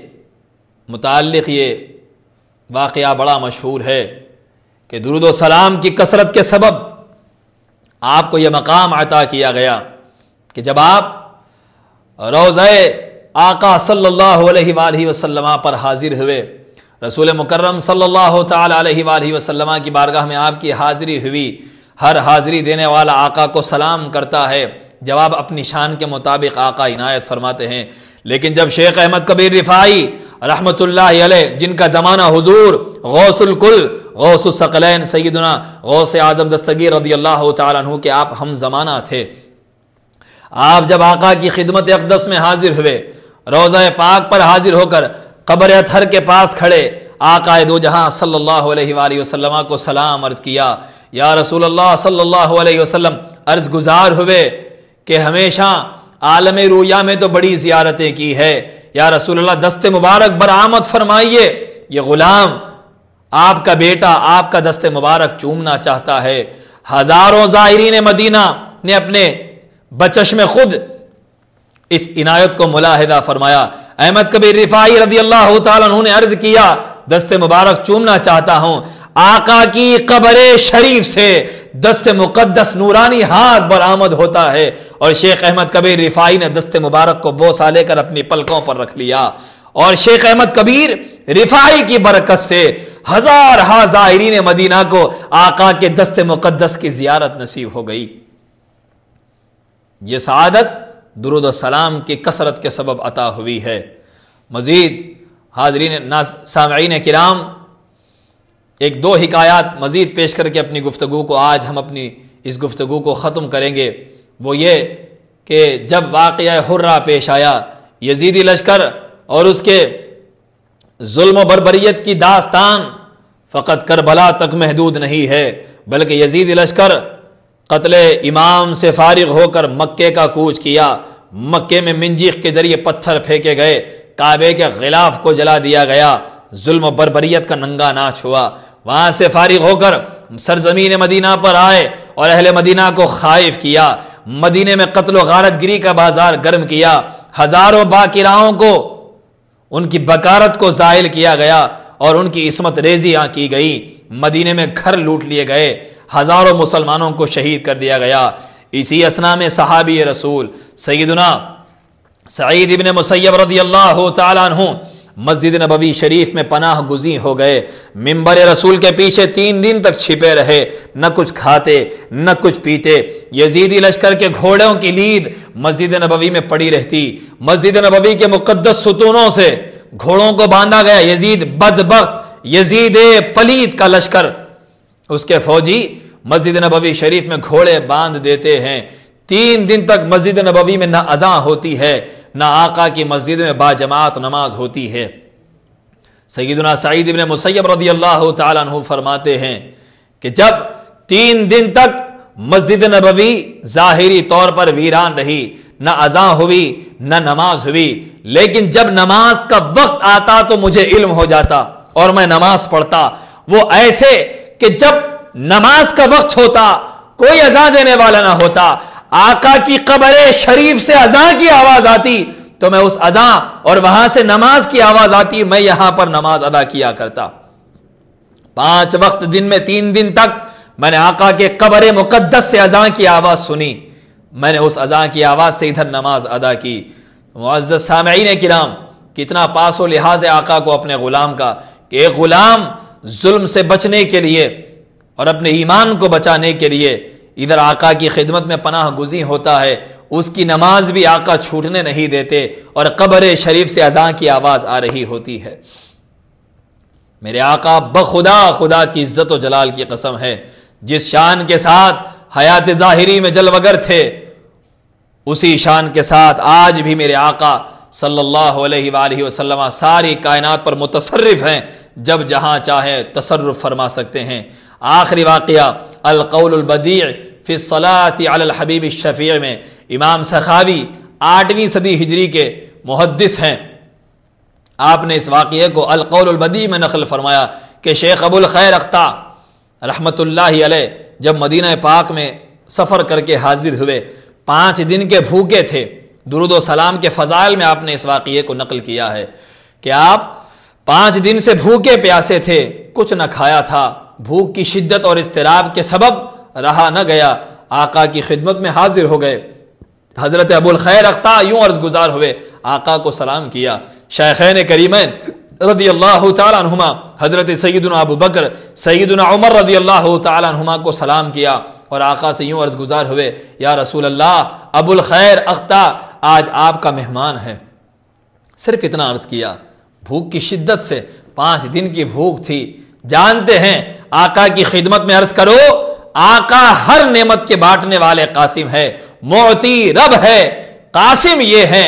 متعلق یہ واقعہ بڑا مشہور ہے کہ درود و سلام کی کثرت کے سبب آپ کو یہ مقام عطا کیا گیا کہ جب آپ روضہ آقا صلی اللہ علیہ وآلہ وسلم پر حاضر ہوئے، رسول مکرم صلی اللہ تعالی علیہ وآلہ وسلم کی بارگاہ میں آپ کی حاضری ہوئی، ہر حاضری دینے والا آقا کو سلام کرتا ہے، جواب اپنی شان کے مطابق آقا عنایت فرماتے ہیں۔ لیکن جب شیخ احمد کبیر رفاعی رحمت اللہ علیہ، جن کا زمانہ حضور غوث الکل غوث الثقلین سیدنا غوث اعظم دستگیر رضی اللہ تعالیٰ عنہ کے آپ ہم زمانہ تھے، آپ جب آقا کی خدمت اقدس میں حاضر ہوئے، روضہ پاک پر حاضر ہو کر قبر اطہر کے پاس کھڑے آقا دو جہاں صلی اللہ علیہ وآلہ وسلم کو سلام عرض کیا. یا رسول اللہ صلی اللہ علیہ وسلم عرض گزار ہوئے کہ ہمیشہ عالم رویا میں تو بڑی زیارتیں کی ہے. یا رسول اللہ دست مبارک برآمد فرمائیے، یہ غلام آپ کا بیٹا آپ کا دست مبارک چومنا چاہتا ہے. ہزاروں زائرین مدینہ نے اپنے بچشم خود اس عنایت کو ملاحظہ فرمایا. احمد کبیر رفاعی رضی اللہ تعالیٰ عنہ نے عرض کیا دست مبارک چومنا چاہتا ہوں. آقا کی قبر شریف سے دست مقدس نورانی ہاتھ برآمد ہوتا ہے، اور شیخ احمد کبیر رفاعی نے دست مبارک کو بوسہ لے کر اپنی پلکوں پر رکھ لیا. اور شیخ احمد کبیر رفاعی کی برکت سے ہزارہ زائرین مدینہ کو آقا کے دست مقدس کی زیارت نصیب ہو گئی. یہ سعادت درود و سلام کی کثرت کے سبب عطا ہوئی ہے. مزید حاضرین سامعین کرام، ایک دو حکایات مزید پیش کر کے اپنی گفتگو کو آج ہم اپنی اس گفتگو کو ختم کریں گے. وہ یہ کہ جب واقعہ حرہ پیش آیا، یزیدی لشکر اور اس کے ظلم و بربریت کی داستان فقط کربلا تک محدود نہیں ہے، بلکہ یزیدی لشکر قتل امام سے فارغ ہو کر مکے کا کوچ کیا. مکے میں منجیق کے ذریعے پتھر پھینکے گئے، کعبے کے غلاف کو جلا دیا گیا، ظلم و بربریت کا ننگا ناچ ہوا. وہاں سے فارغ ہو کر سرزمین مدینہ پر آئے اور اہل مدینہ کو خائف کیا. مدینے میں قتل و غارت گری کا بازار گرم کیا. ہزاروں باقراؤں کو ان کی بکارت کو زائل کیا گیا اور ان کی عصمت ریزیاں کی گئی. مدینے میں گھر لوٹ لیے گئے، ہزاروں مسلمانوں کو شہید کر دیا گیا. اسی اثنا میں صحابی رسول سیدنا سعید ابن مسیب رضی اللہ تعالیٰ عنہ مسجد نبوی شریف میں پناہ گزین ہو گئے. منبر رسول کے پیچھے 3 دن تک چھپے رہے، نہ کچھ کھاتے نہ کچھ پیتے. یزیدی لشکر کے گھوڑوں کی لید مسجد نبوی میں پڑی رہتی. مسجد نبوی کے مقدس ستونوں سے گھوڑوں کو باندھا گیا. یزید بدبخت، یزید پلید کا لشکر، اس کے فوجی مسجد نبوی شریف میں گھوڑے باندھ دیتے ہیں. 3 دن تک مسجد نبوی میں نہ اذان ہوتی ہے، نہ آقا کی مسجد میں باجماعت نماز ہوتی ہے. سیدنا سعید ابن مسیب رضی اللہ تعالیٰ عنہ فرماتے ہیں کہ جب 3 دن تک مسجد نبوی ظاہری طور پر ویران رہی، نہ اذان ہوئی نہ نماز ہوئی، لیکن جب نماز کا وقت آتا تو مجھے علم ہو جاتا اور میں نماز پڑھتا. وہ ایسے کہ جب نماز کا وقت ہوتا کوئی اذان دینے والا نہ ہوتا، آقا کی قبر شریف سے اذان کی آواز آتی تو میں اس اذان اور وہاں سے نماز کی آواز آتی، میں یہاں پر نماز ادا کیا کرتا. 5 وقت دن میں 3 دن تک میں نے آقا کے قبر مقدس سے اذان کی آواز سنی. میں نے اس اذان کی آواز سے ادھر نماز ادا کی. معزز سامعین کرام، کتنا پاس و لحاظ ہے آقا کو اپنے غلام کا کہ ایک غلام ظلم سے بچنے کے لیے اور اپنے ایمان کو بچانے کے لیے ادھر آقا کی خدمت میں پناہ گزین ہوتا ہے. اس کی نماز بھی آقا چھوٹنے نہیں دیتے اور قبر شریف سے اذان کی آواز آ رہی ہوتی ہے. میرے آقا بخدا خدا کی عزت و جلال کی قسم ہے، جس شان کے ساتھ حیات ظاہری میں جلوگر تھے، اسی شان کے ساتھ آج بھی میرے آقا صلی اللہ علیہ وآلہ وسلم ساری کائنات پر متصرف ہیں، جب جہاں چاہے تصرف فرما سکتے ہیں. آخری واقعہ القول البدیع فی الصلاۃ علی الحبیب الشفیع میں امام سخاوی 8ویں صدی ہجری کے محدث ہیں. آپ نے اس واقعے کو القول البدیع میں نقل فرمایا کہ شیخ ابو الخیر اختہ رحمت اللہ علیہ جب مدینہ پاک میں سفر کر کے حاضر ہوئے، 5 دن کے بھوکے تھے. درود و سلام کے فضائل میں آپ نے اس واقعے کو نقل کیا ہے کہ آپ 5 دن سے بھوکے پیاسے تھے، کچھ نہ کھایا تھا. بھوک کی شدت اور اضطراب کے سبب رہا نہ گیا، آقا کی خدمت میں حاضر ہو گئے. حضرت ابو الخیر اختہ یوں عرض گزار ہوئے، آقا کو سلام کیا. شیخین کریمین رضی اللہ تعالیٰ عنہما حضرت سیدنا ابو بکر سیدنا عمر رضی اللہ تعالیٰ عنہما کو سلام کیا اور آقا سے یوں عرض گزار ہوئے، یا رسول اللہ ابو الخیر اختہ آج آپ کا مہمان ہے. صرف اتنا عرض کیا. بھوک کی شدت سے 5 دن کی بھوک تھی. جانتے ہیں آقا کی خدمت میں عرض کرو، آقا ہر نعمت کے بانٹنے والے قاسم ہے، معطی رب ہے. قاسم یہ ہے،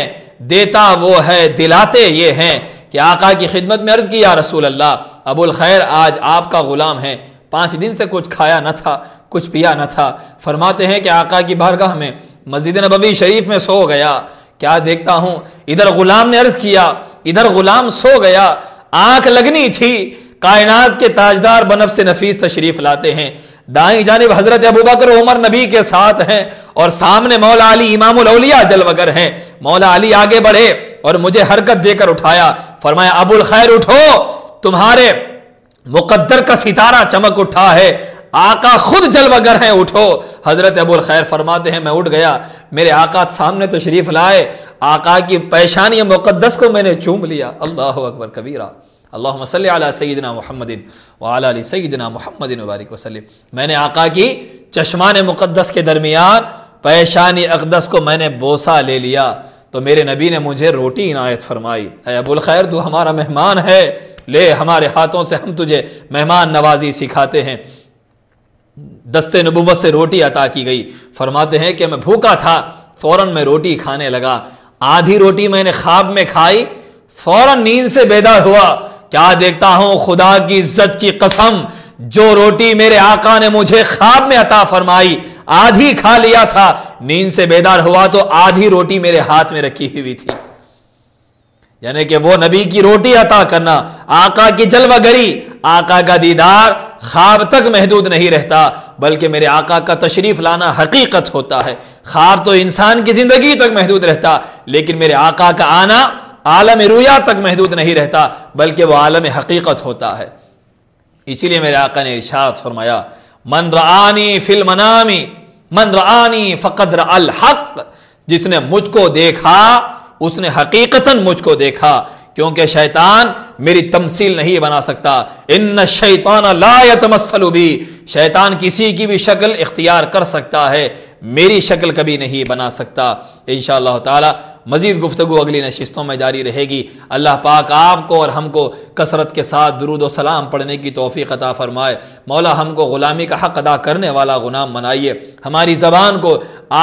دیتا وہ ہے، دلاتے یہ ہیں کہ آقا کی خدمت میں عرض کی یا رسول اللہ ابو الخیر آج آپ کا غلام ہے، 5 دن سے کچھ کھایا نہ تھا، کچھ پیا نہ تھا۔ فرماتے ہیں کہ آقا کی بارگاہ میں مسجد نبوی شریف میں سو گیا، کیا دیکھتا ہوں ادھر غلام نے عرض کیا، ادھر غلام سو گیا، آنکھ لگنی تھی، کائنات کے تاجدار بنفس نفیس تشریف لاتے ہیں، دائیں جانب حضرت ابوبکر عمر نبی کے ساتھ ہیں اور سامنے مولا علی امام الاولیاء جلوگر ہیں۔ مولا علی آگے بڑھے اور مجھے حرکت دے کر اٹھایا، فرمایا ابو الخیر اٹھو، تمہارے مقدر کا ستارہ چمک اٹھا ہے، آقا خود جلوگر ہیں، اٹھو۔ حضرت ابو الخیر فرماتے ہیں میں اٹھ گیا، میرے آقا سامنے تشریف لائے، آقا کی پیشانی مقدس کو میں نے چوم لیا۔ اللہ اکبر کبیرہ، اللہم صلی علی سیدنا محمد وعلی آل سیدنا محمد وبارک وسلم۔ میں نے آقا کی چشمان مقدس کے درمیان پیشانی اقدس کو میں نے بوسہ لے لیا تو میرے نبی نے مجھے روٹی عنایت فرمائی، اے ابو الخیر تو ہمارا مہمان ہے، لے ہمارے ہاتھوں سے ہم تجھے مہمان نوازی سکھاتے ہیں۔ دست نبوت سے روٹی عطا کی گئی، فرماتے ہیں کہ میں بھوکا تھا، فوراً میں روٹی کھانے لگا، آدھی روٹی میں نے خواب میں کھائی، فوراً نیند سے بیدار ہوا، کیا دیکھتا ہوں خدا کی عزت کی قسم، جو روٹی میرے آقا نے مجھے خواب میں عطا فرمائی آدھی کھا لیا تھا، نیند سے بیدار ہوا تو آدھی روٹی میرے ہاتھ میں رکھی ہوئی تھی۔ یعنی کہ وہ نبی کی روٹی عطا کرنا، آقا کی جلوہ گری، آقا کا دیدار خواب تک محدود نہیں رہتا، بلکہ میرے آقا کا تشریف لانا حقیقت ہوتا ہے۔ خواب تو انسان کی زندگی تک محدود رہتا، لیکن میرے آقا کا آنا عالم رویا تک محدود نہیں رہتا، بلکہ وہ عالم حقیقت ہوتا ہے۔ اسی لیے میرے آقا نے ارشاد فرمایا من رآنی فی المنام من رآنی فقد رأى الحق، جس نے مجھ کو دیکھا اس نے حقیقتاً مجھ کو دیکھا، کیونکہ شیطان میری تمثیل نہیں بنا سکتا، ان الشیطان لا یتمثل بی، شیطان کسی کی بھی شکل اختیار کر سکتا ہے، میری شکل کبھی نہیں بنا سکتا۔ انشاءاللہ تعالی مزید گفتگو اگلی نشستوں میں جاری رہے گی۔ اللہ پاک آپ کو اور ہم کو کثرت کے ساتھ درود و سلام پڑھنے کی توفیق عطا فرمائے۔ مولا ہم کو غلامی کا حق ادا کرنے والا غلام بنائیے، ہماری زبان کو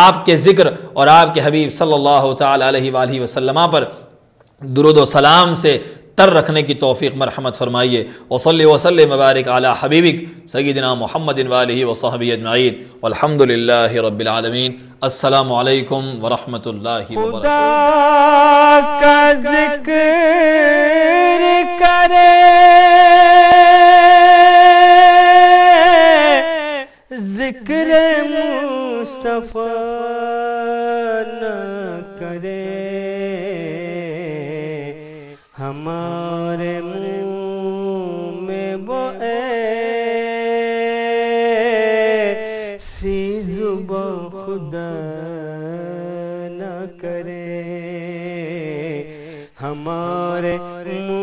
آپ کے ذکر اور آپ کے حبیب صلی اللہ تعالی علیہ وآلہ وسلم پر درود و سلام سے تر رکھنے کی توفیق مرحمت فرمائیے۔ وصلی وسلم مبارک علی حبیبک سیدنا محمد وآلہ وصحبہ اجمعین والحمد للہ رب العالمین۔ السلام علیکم ورحمۃ اللہ وبرکاتہ۔ خدا کا ذکر کرے، ذکر مصطفیٰ نہ کرے، ہمارے منہ میں وہ ایسی زبان خدا نہ کرے، ہمارے منہ